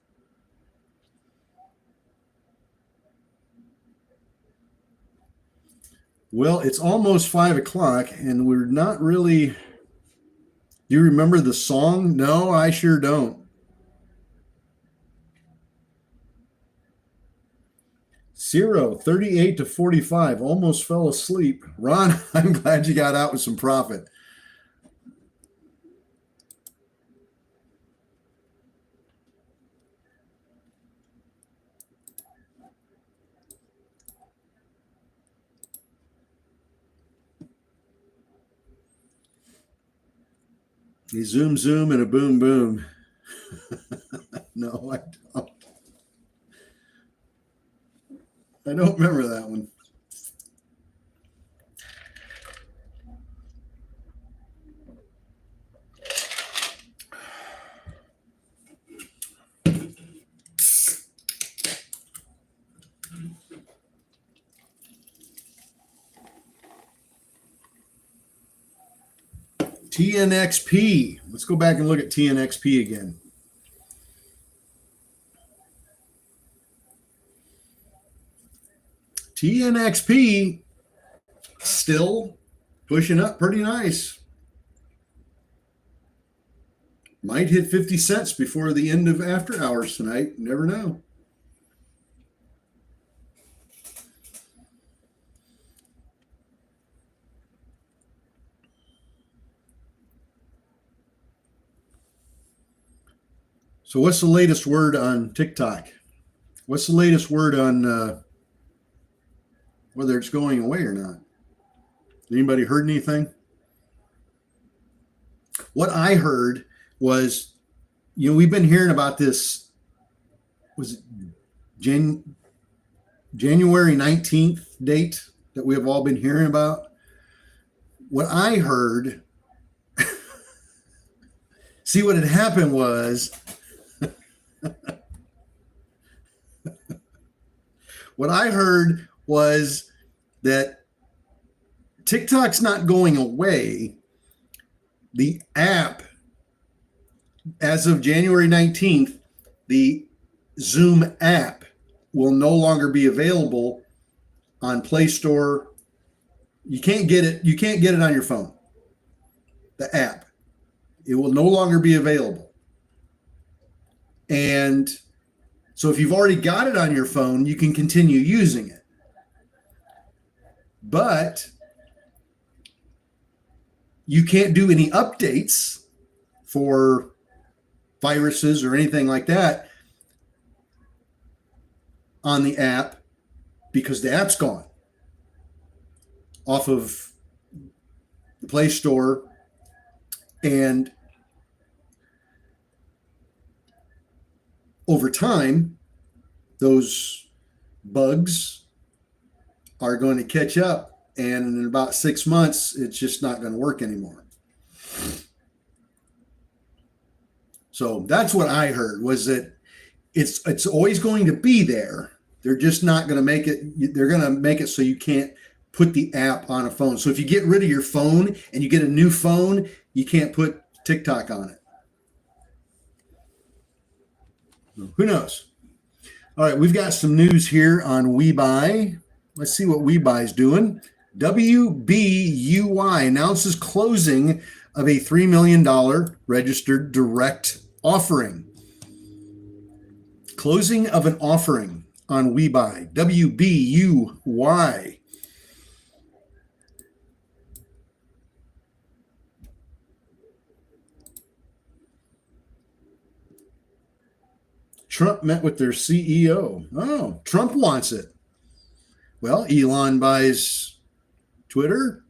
S1: Well, it's almost 5 o'clock and we're not really. Do you remember the song? No, I sure don't. 38-45. Almost fell asleep. Ron, I'm glad you got out with some profit. A zoom and a boom. No, I don't. I don't remember that one. TNXP. Let's go back and look at TNXP again. TNXP still pushing up pretty nice. Might hit 50 cents before the end of after hours tonight. Never know. So what's the latest word on TikTok? What's the latest word on whether it's going away or not? Anybody heard anything? What I heard was, we've been hearing about this, was it January 19th date that we have all been hearing about? What I heard, see what had happened was, what I heard was that TikTok's not going away. The app, as of January 19th, the Zoom app will no longer be available on Play Store. You can't get it. You can't get it on your phone. The app. It will no longer be available. And so if you've already got it on your phone, you can continue using it. But you can't do any updates for viruses or anything like that on the app because the app's gone off of the Play Store. And over time, those bugs are going to catch up, and in about 6 months, it's just not going to work anymore. So that's what I heard, was that it's always going to be there. They're just not going to make it. They're going to make it so you can't put the app on a phone. So if you get rid of your phone and you get a new phone, you can't put TikTok on it. Who knows? All right, we've got some news here on WeBuy. Let's see what WeBuy is doing. WBUY announces closing of a $3 million registered direct offering. Closing of an offering on WeBuy. WBUY. Trump met with their CEO. Oh, Trump wants it. Well, Elon buys Twitter.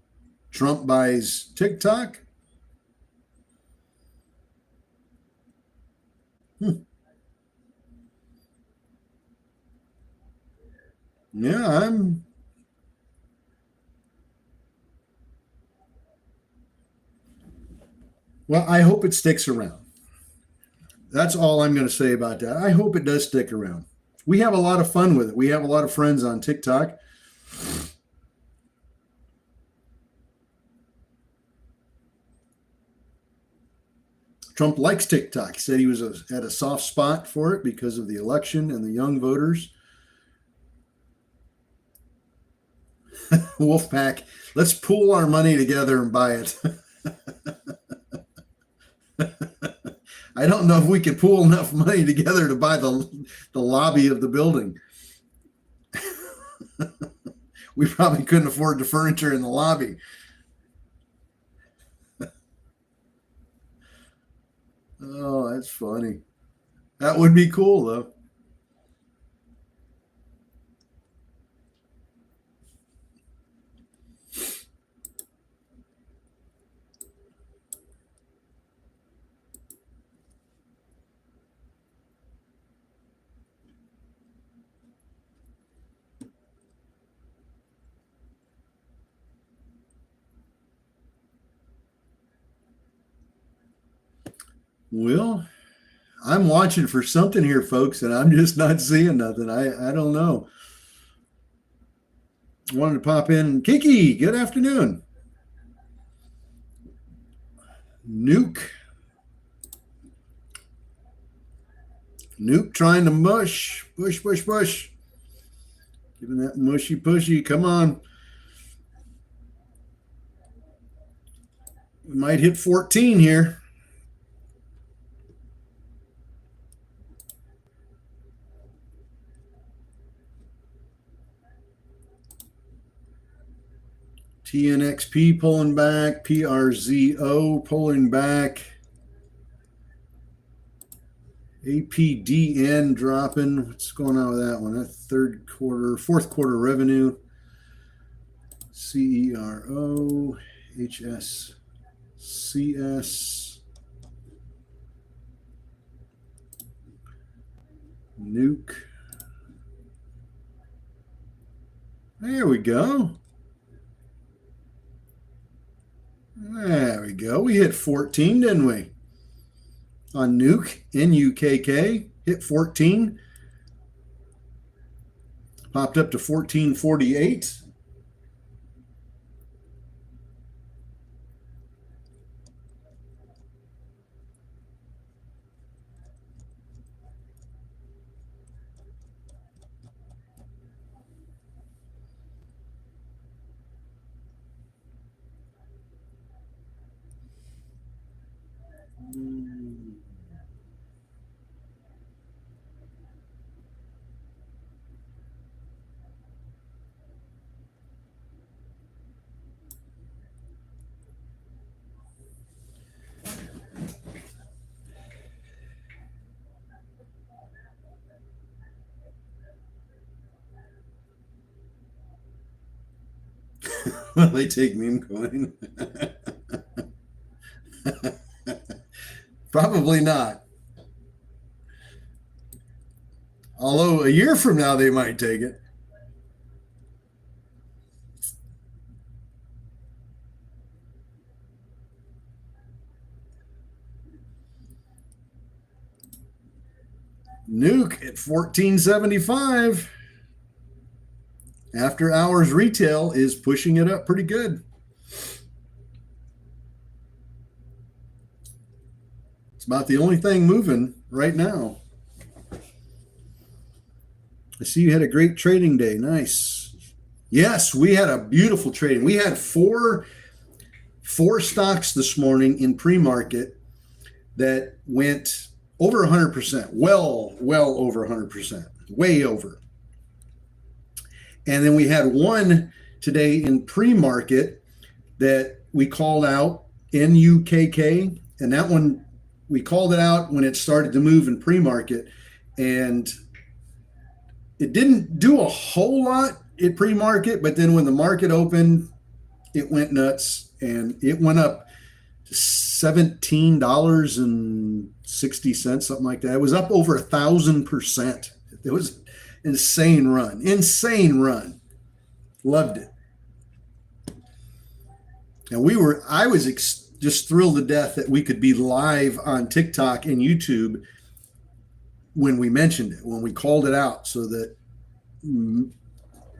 S1: Trump buys TikTok. Yeah, well, I hope it sticks around. That's all I'm going to say about that. I hope it does stick around. We have a lot of fun with it. We have a lot of friends on TikTok. Trump likes TikTok. He said he was at a soft spot for it because of the election and the young voters. Wolfpack, let's pool our money together and buy it. I don't know if we can pool enough money together to buy the lobby of the building. We probably couldn't afford the furniture in the lobby. Oh, that's funny. That would be cool, though. Well, I'm watching for something here, folks, and I'm just not seeing nothing. I don't know. Wanted to pop in. Kiki, good afternoon. Nuke. Nuke trying to mush. Push. Giving that mushy pushy. Come on. We might hit 14 here. TNXP pulling back. PRZO pulling back. APDN dropping. What's going on with that one? That fourth quarter revenue. CERO, HSCS, Nuke. There we go. There we go. We hit 14, didn't we? On Nuke, NUKK, hit 14. Popped up to 1448. Will they take meme coin? Probably not. Although a year from now they might take it. Nuke at 1475. After hours retail is pushing it up pretty good. It's about the only thing moving right now. I see you had a great trading day. Nice. Yes, we had a beautiful trading. We had four stocks this morning in pre-market that went over 100%, well over 100%, way over. And then we had one today in pre-market that we called out, NUKK, and that one we called it out when it started to move in pre-market, and it didn't do a whole lot at pre-market, but then when the market opened, it went nuts, and it went up to $17.60, something like that. It was up over 1,000%. It was insane run. Loved it. And I was just thrilled to death that we could be live on TikTok and YouTube when we mentioned it, when we called it out, so that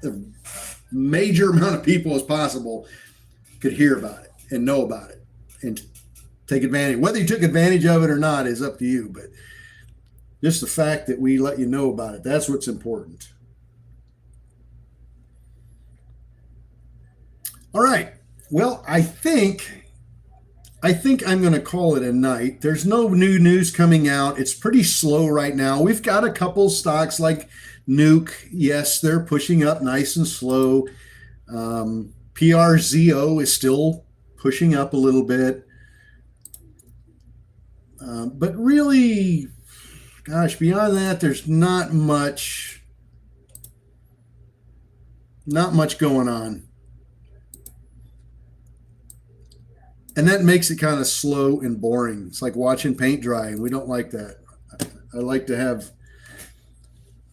S1: a major amount of people as possible could hear about it and know about it and take advantage. Whether you took advantage of it or not is up to you, but just the fact that we let you know about it, that's what's important. All right. Well, I think I'm going to call it a night. There's no new news coming out. It's pretty slow right now. We've got a couple stocks like Nuke. Yes, they're pushing up nice and slow. PRZO is still pushing up a little bit. But really, gosh, beyond that, there's not much going on. And that makes it kind of slow and boring. It's like watching paint dry, and we don't like that. I like to have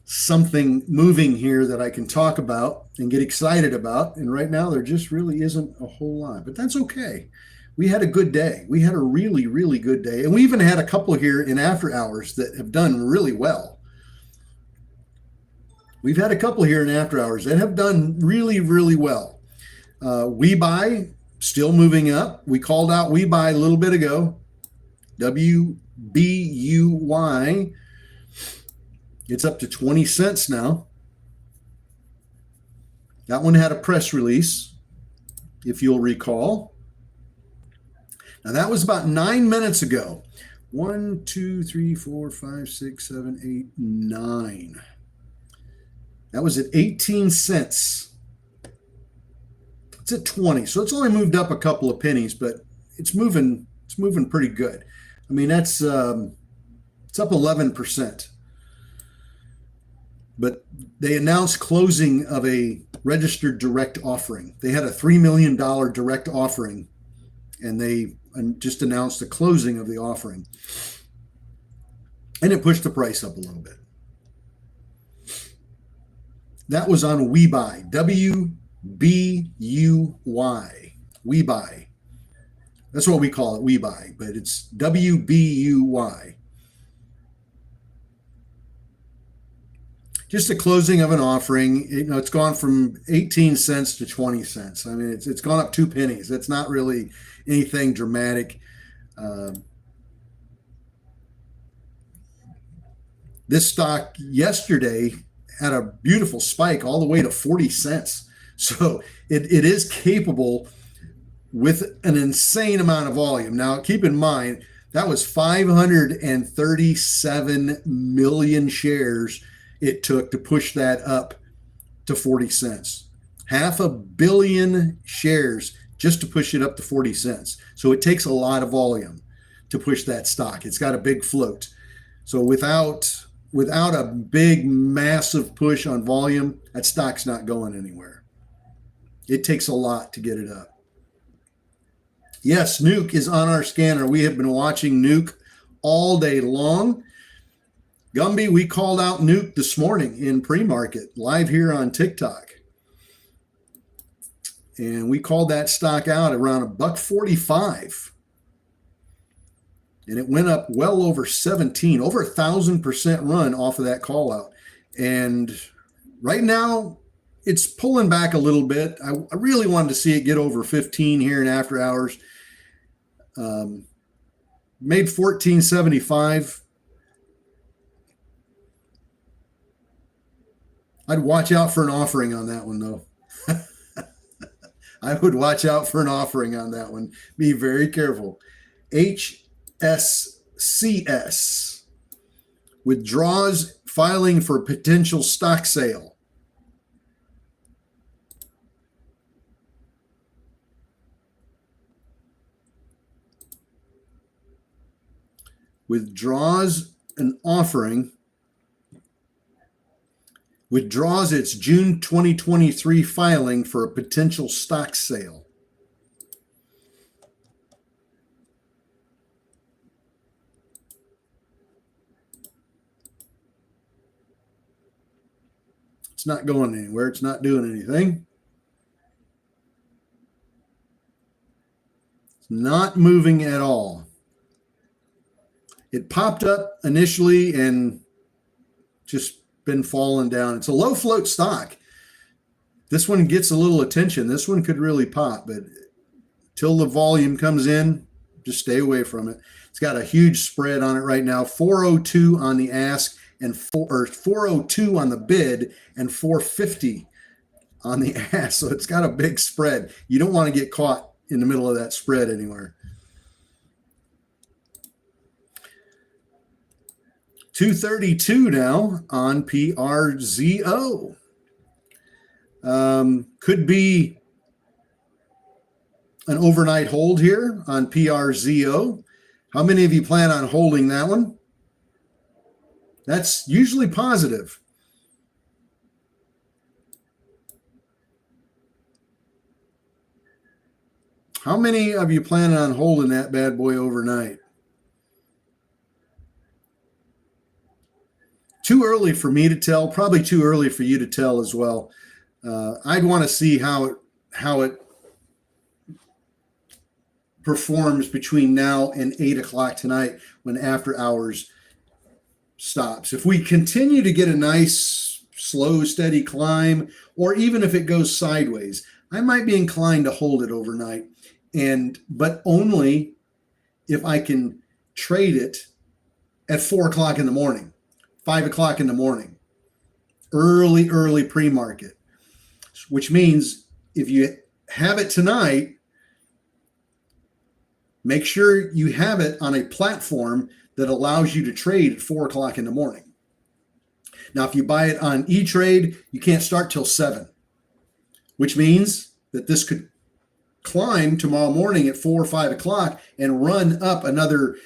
S1: something moving here that I can talk about and get excited about. And right now, there just really isn't a whole lot, but that's okay. We had a good day. We had a really, really good day. And we even had a couple here in after hours that have done really well. We've had a couple here in after hours that have done really, really well. WeBuy, still moving up. We called out WeBuy a little bit ago. WBUY. It's up to 20 cents now. That one had a press release, if you'll recall. Now, that was about 9 minutes ago. 1, 2, 3, 4, 5, 6, 7, 8, 9. That was at 18 cents. It's at 20, so it's only moved up a couple of pennies, but it's moving pretty good. I mean, that's it's up 11%. But they announced closing of a registered direct offering. They had a $3 million direct offering, and they just announced the closing of the offering. And it pushed the price up a little bit. That was on WeBuy, WBUY, WeBuy. That's what we call it, WeBuy, but it's WBUY. Just the closing of an offering. It's gone from 18 cents to 20 cents. I mean, it's gone up 2 pennies. That's not really anything dramatic. This stock yesterday had a beautiful spike all the way to 40 cents. So it is capable with an insane amount of volume. Now, keep in mind, that was 537 million shares it took to push that up to 40 cents. 500 million shares just to push it up to 40 cents. So it takes a lot of volume to push that stock. It's got a big float. So without a big, massive push on volume, that stock's not going anywhere. It takes a lot to get it up. Yes, Nuke is on our scanner. We have been watching Nuke all day long. Gumby, we called out Nuke this morning in pre-market, live here on TikTok. And we called that stock out around $1.45. And it went up well over 17, over 1,000% run off of that call out. And right now, it's pulling back a little bit. I really wanted to see it get over 15 here in after hours. Made 14.75. I'd watch out for an offering on that one, though. I would watch out for an offering on that one. Be very careful. HSCS withdraws filing for potential stock sale. Withdraws an offering, withdraws its June 2023 filing for a potential stock sale. It's not going anywhere. It's not doing anything. It's not moving at all. It popped up initially and just been falling down. It's a low float stock. This one gets a little attention. This one could really pop, but till the volume comes in, just stay away from it. It's got a huge spread on it right now. 402 on the ask and 402 on the bid and 450 on the ask. So it's got a big spread. You don't want to get caught in the middle of that spread anywhere. 232 now on PRZO. Could be an overnight hold here on PRZO. How many of you plan on holding that one? That's usually positive. How many of you plan on holding that bad boy overnight? Too early for me to tell, probably too early for you to tell as well. I'd want to see how it performs between now and 8 o'clock tonight when after hours stops. If we continue to get a nice, slow, steady climb, or even if it goes sideways, I might be inclined to hold it overnight, but only if I can trade it at 4 o'clock in the morning. 5 o'clock in the morning, early pre-market, which means if you have it tonight, make sure you have it on a platform that allows you to trade at 4 o'clock in the morning. Now, if you buy it on E-Trade, you can't start till 7, which means that this could climb tomorrow morning at 4 or 5 o'clock and run up another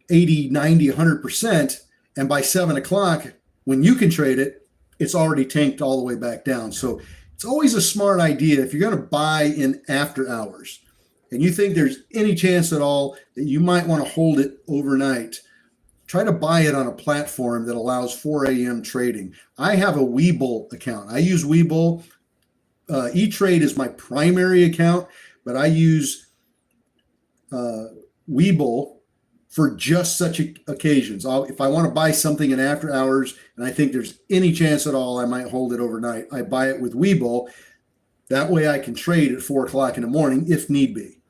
S1: 80, 90, 100%. And by 7 o'clock, when you can trade it, it's already tanked all the way back down. So it's always a smart idea if you're going to buy in after hours and you think there's any chance at all that you might want to hold it overnight, try to buy it on a platform that allows 4 a.m. trading. I have a Webull account. I use Webull. E-Trade is my primary account, but I use Webull for just such occasions. If I want to buy something in after hours and I think there's any chance at all I might hold it overnight, I buy it with Webull. That way I can trade at 4 o'clock in the morning if need be.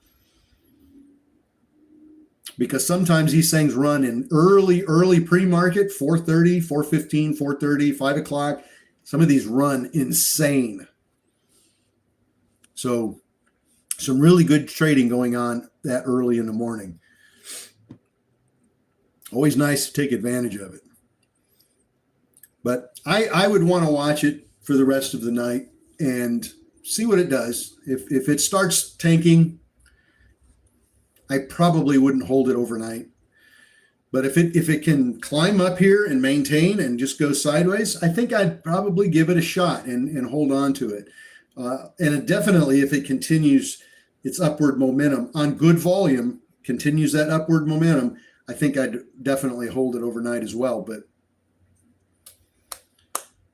S1: Because sometimes these things run in early pre-market, 4:30, 4:15, 4:30, 5 o'clock. Some of these run insane. So some really good trading going on that early in the morning. Always nice to take advantage of it. But I would want to watch it for the rest of the night and see what it does. If it starts tanking, I probably wouldn't hold it overnight. But if it can climb up here and maintain and just go sideways, I think I'd probably give it a shot and hold on to it. And definitely if it continues its upward momentum on good volume, continues that upward momentum, I think I'd definitely hold it overnight as well, but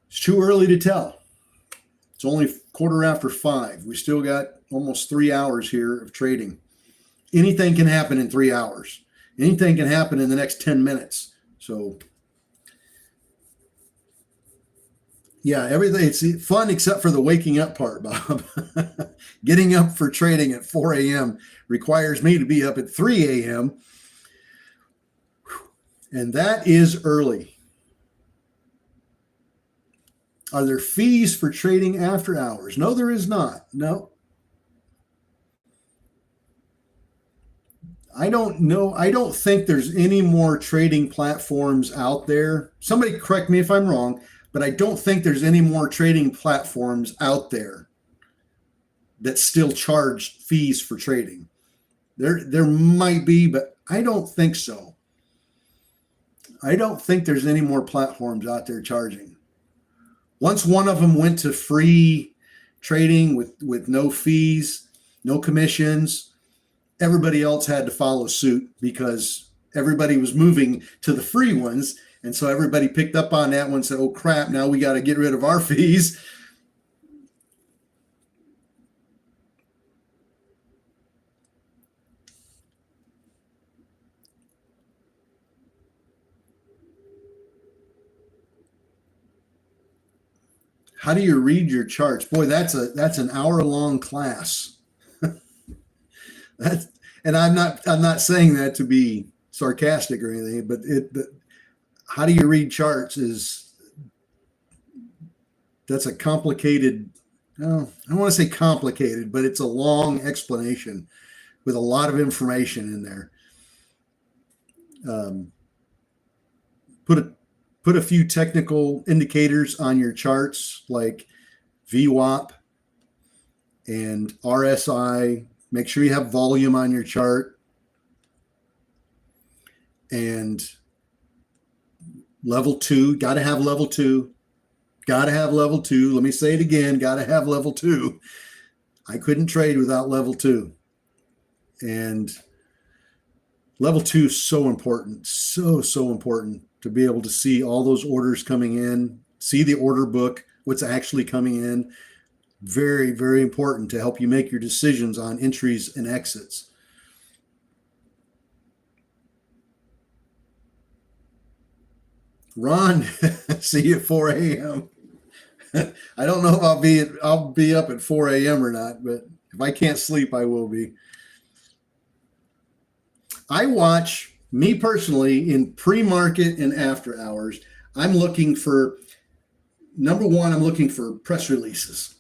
S1: it's too early to tell. It's only 5:15. We still got almost 3 hours here of trading. Anything can happen in 3 hours. Anything can happen in the next 10 minutes. So, yeah, everything. It's fun except for the waking up part, Bob. Getting up for trading at 4 a.m. requires me to be up at 3 a.m., and that is early. Are there fees for trading after hours? No, there is not. No. I don't know. I don't think there's any more trading platforms out there. Somebody correct me if I'm wrong, but I don't think there's any more trading platforms out there that still charge fees for trading. There might be, but I don't think so. I don't think there's any more platforms out there charging. Once one of them went to free trading with no fees, no commissions, everybody else had to follow suit because everybody was moving to the free ones. And so everybody picked up on that one and said, oh crap, now we got to get rid of our fees. How do you read your charts? Boy, that's an hour-long class. And I'm not saying that to be sarcastic or anything, but how do you read charts that's a complicated, well, I don't want to say complicated, but it's a long explanation with a lot of information in there. Put a few technical indicators on your charts like VWAP and RSI. Make sure you have volume on your chart. And level 2, got to have level 2. Got to have level 2. Let me say it again, got to have level 2. I couldn't trade without level 2. And level 2 is so important, so important to be able to see all those orders coming in, see the order book, what's actually coming in. Very, very important to help you make your decisions on entries and exits. Ron, see you at 4 a.m. I don't know if I'll be up at 4 a.m. or not, but if I can't sleep, I will be. I watch, me personally, in pre-market and after hours, I'm looking for, number one, I'm looking for press releases.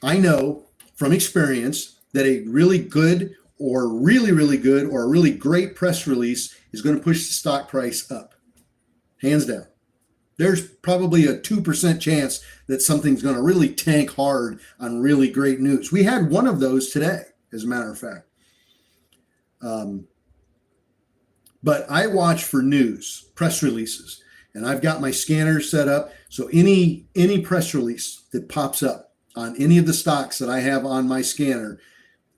S1: I know from experience that a really good or really, really good or a really great press release is going to push the stock price up, hands down. There's probably a 2% chance that something's going to really tank hard on really great news. We had one of those today, as a matter of fact. But I watch for news, press releases, and I've got my scanner set up. So any press release that pops up on any of the stocks that I have on my scanner,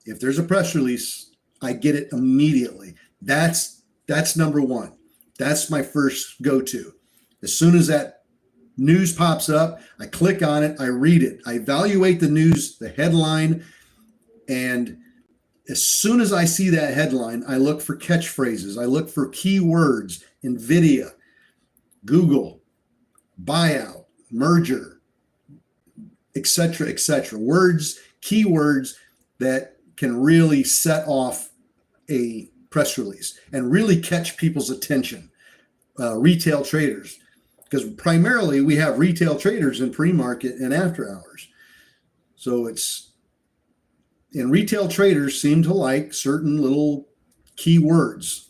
S1: if there's a press release, I get it immediately. That's number one. That's my first go-to. As soon as that news pops up, I click on it, I read it, I evaluate the news, the headline, and as soon as I see that headline, I look for catchphrases. I look for keywords, NVIDIA, Google, buyout, merger, etc., etc. Words, keywords that can really set off a press release and really catch people's attention. Retail traders, because primarily we have retail traders in pre-market and after hours. So and retail traders seem to like certain little keywords,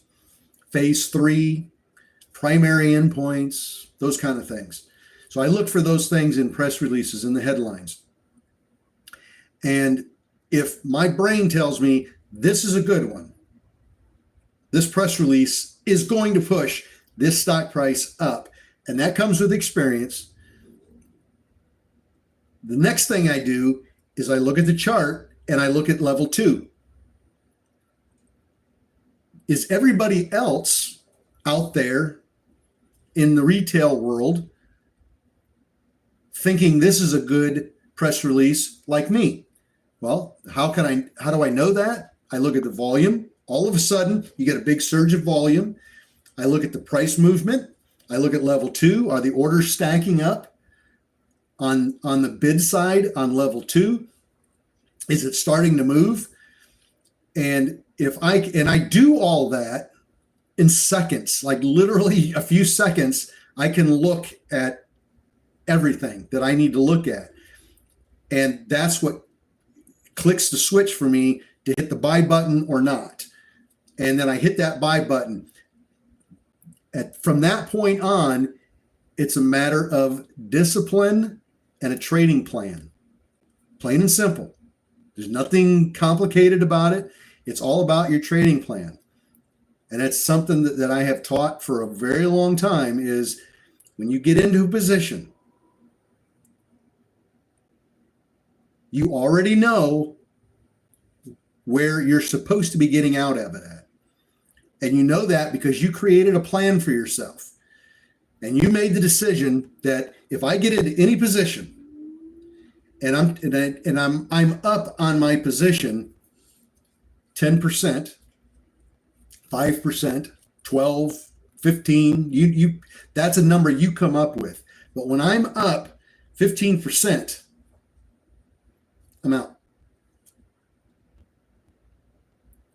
S1: phase 3, primary endpoints, those kind of things. So I look for those things in press releases in the headlines. And if my brain tells me this is a good one, this press release is going to push this stock price up, and that comes with experience, the next thing I do is I look at the chart and I look at level 2. Is everybody else out there in the retail world thinking this is a good press release like me? Well, how do I know that? I look at the volume. All of a sudden, you get a big surge of volume. I look at the price movement. I look at level 2. Are the orders stacking up on the bid side on level 2? Is it starting to move? And I do all that in seconds, like literally a few seconds, I can look at everything that I need to look at. And that's what clicks the switch for me to hit the buy button or not. And then I hit that buy button. From that point on, it's a matter of discipline and a trading plan. Plain and simple. There's nothing complicated about it. It's all about your trading plan. And that's something that I have taught for a very long time is when you get into a position, you already know where you're supposed to be getting out of it at. And you know that because you created a plan for yourself. And you made the decision that if I get into any position and I'm up on my position 10%, 5%, 12, 15, you that's a number you come up with. But when I'm up 15%, I'm out.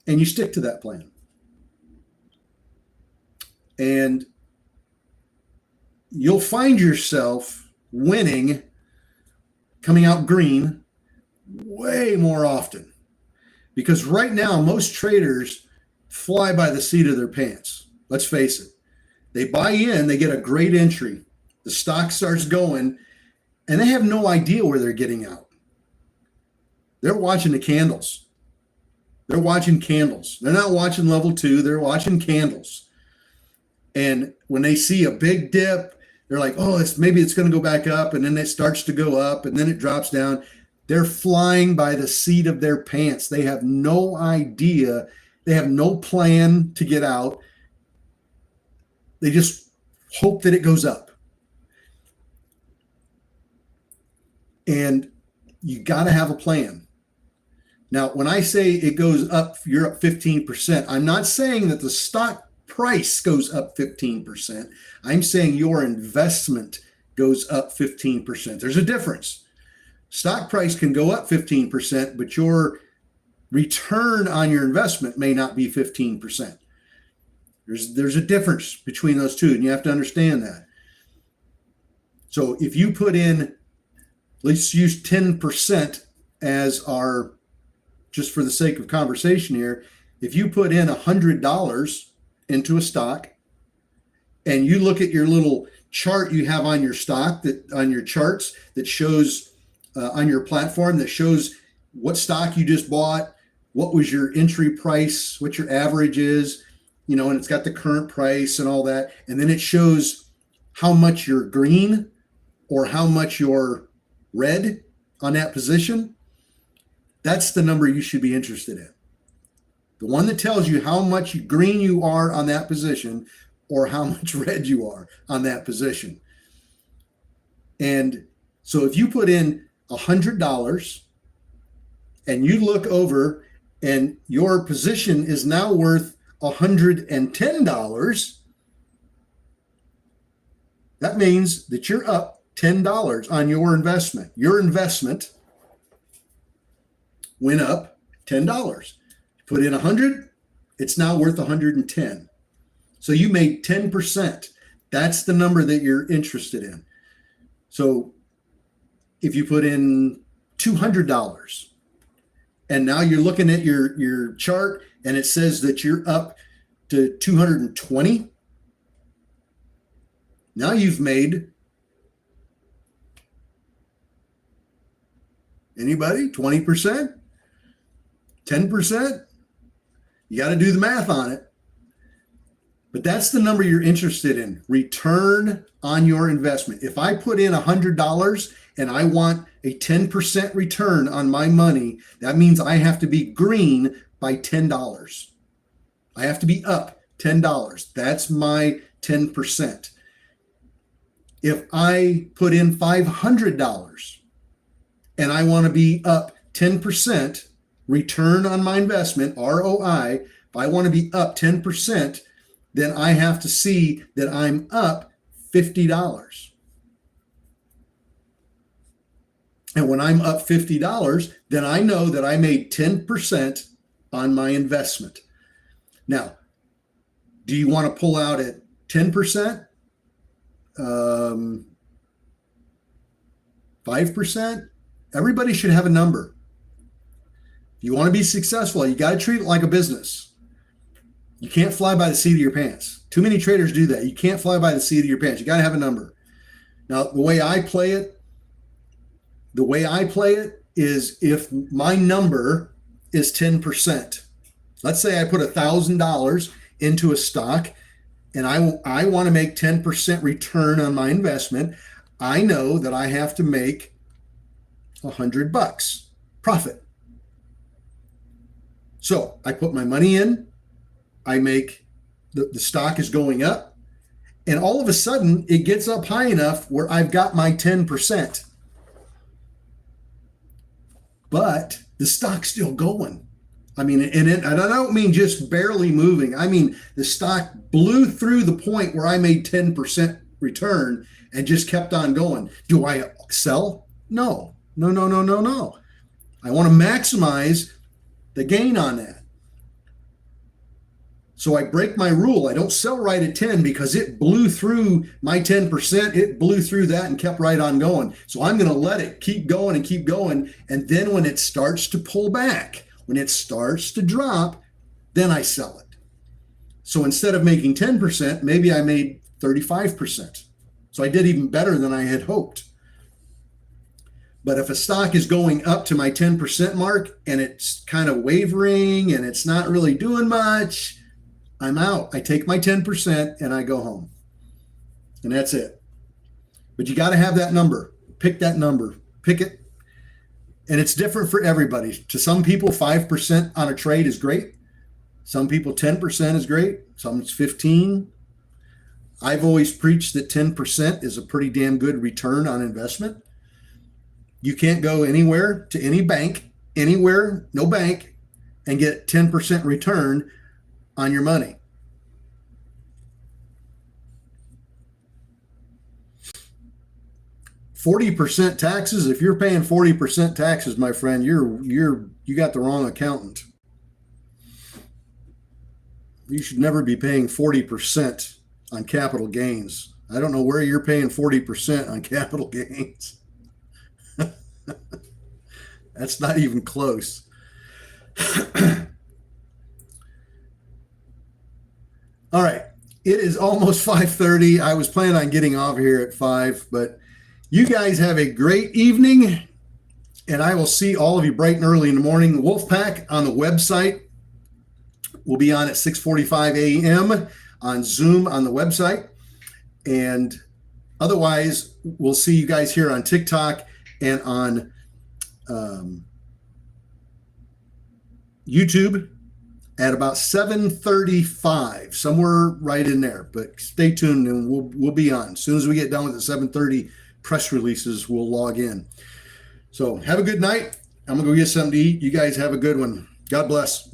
S1: And you stick to that plan. And you'll find yourself winning, coming out green way more often. Because right now, most traders fly by the seat of their pants. Let's face it. They buy in, they get a great entry. The stock starts going, and they have no idea where they're getting out. They're watching the candles. They're watching candles. They're not watching level 2. They're watching candles. And when they see a big dip, they're like, oh, maybe it's going to go back up. And then it starts to go up and then it drops down. They're flying by the seat of their pants. They have no idea. They have no plan to get out. They just hope that it goes up. And you got to have a plan. Now, when I say it goes up, you're up 15%, I'm not saying that the stock price goes up 15%. I'm saying your investment goes up 15%. There's a difference. Stock price can go up 15%, but your return on your investment may not be 15%. There's a difference between those two, and you have to understand that. So if you put in, let's use 10% as our, just for the sake of conversation here, if you put in $100 into a stock and you look at your little chart you have on your stock, that on your charts that shows on your platform, that shows what stock you just bought, what was your entry price, what your average is, and it's got the current price and all that. And then it shows how much you're green or how much you're red on that position. That's the number you should be interested in. The one that tells you how much green you are on that position or how much red you are on that position. And so if you put in $100 and you look over and your position is now worth $110, that means that you're up $10 on your investment. Your investment went up $10. Put in 100, it's now worth 110. So you made 10%. That's the number that you're interested in. So if you put in $200 and now you're looking at your chart and it says that you're up to 220, now you've made, anybody, 20%, 10%? You got to do the math on it. But that's the number you're interested in, return on your investment. If I put in $100 and I want a 10% return on my money, that means I have to be green by $10. I have to be up $10. That's my 10%. If I put in $500 and I want to be up 10%, return on my investment, ROI, if I want to be up 10%, then I have to see that I'm up $50. And when I'm up $50, then I know that I made 10% on my investment. Now, do you want to pull out at 10%? 5%. Everybody should have a number. If you want to be successful, you got to treat it like a business. You can't fly by the seat of your pants. Too many traders do that. You can't fly by the seat of your pants. You got to have a number. Now, the way I play it is if my number is 10%. Let's say I put $1,000 into a stock and I want to make 10% return on my investment. I know that I have to make $100 profit. So I put my money in, I make the stock is going up, and all of a sudden it gets up high enough where I've got my 10%. But the stock's still going. I mean, and I don't mean just barely moving. I mean, the stock blew through the point where I made 10% return and just kept on going. Do I sell? No. I want to maximize the gain on that. So I break my rule. I don't sell right at 10 because it blew through my 10%. It blew through that and kept right on going. So I'm going to let it keep going. And then when it starts to pull back, when it starts to drop, then I sell it. So instead of making 10%, maybe I made 35%. So I did even better than I had hoped. But if a stock is going up to my 10% mark and it's kind of wavering and it's not really doing much, I'm out. I take my 10% and I go home. And that's it. But you got to have that number. Pick that number. Pick it. And it's different for everybody. To some people, 5% on a trade is great. Some people, 10% is great. Some it's 15. I've always preached that 10% is a pretty damn good return on investment. You can't go anywhere to any bank, anywhere, no bank, and get 10% return on your money. %40 taxes. If you're paying 40% taxes, my friend, you got the wrong accountant. You should never be paying 40% on capital gains. I don't know where you're paying 40% on capital gains. That's not even close. All right. It is almost 5:30. I was planning on getting off here at 5, but you guys have a great evening, and I will see all of you bright and early in the morning. The Wolfpack on the website will be on at 6:45 a.m. on Zoom on the website. And otherwise, we'll see you guys here on TikTok and on YouTube at about 7:35, somewhere right in there. But stay tuned, and we'll be on. As soon as we get done with the 7:30 press releases, we'll log in. So have a good night. I'm going to go get something to eat. You guys have a good one. God bless.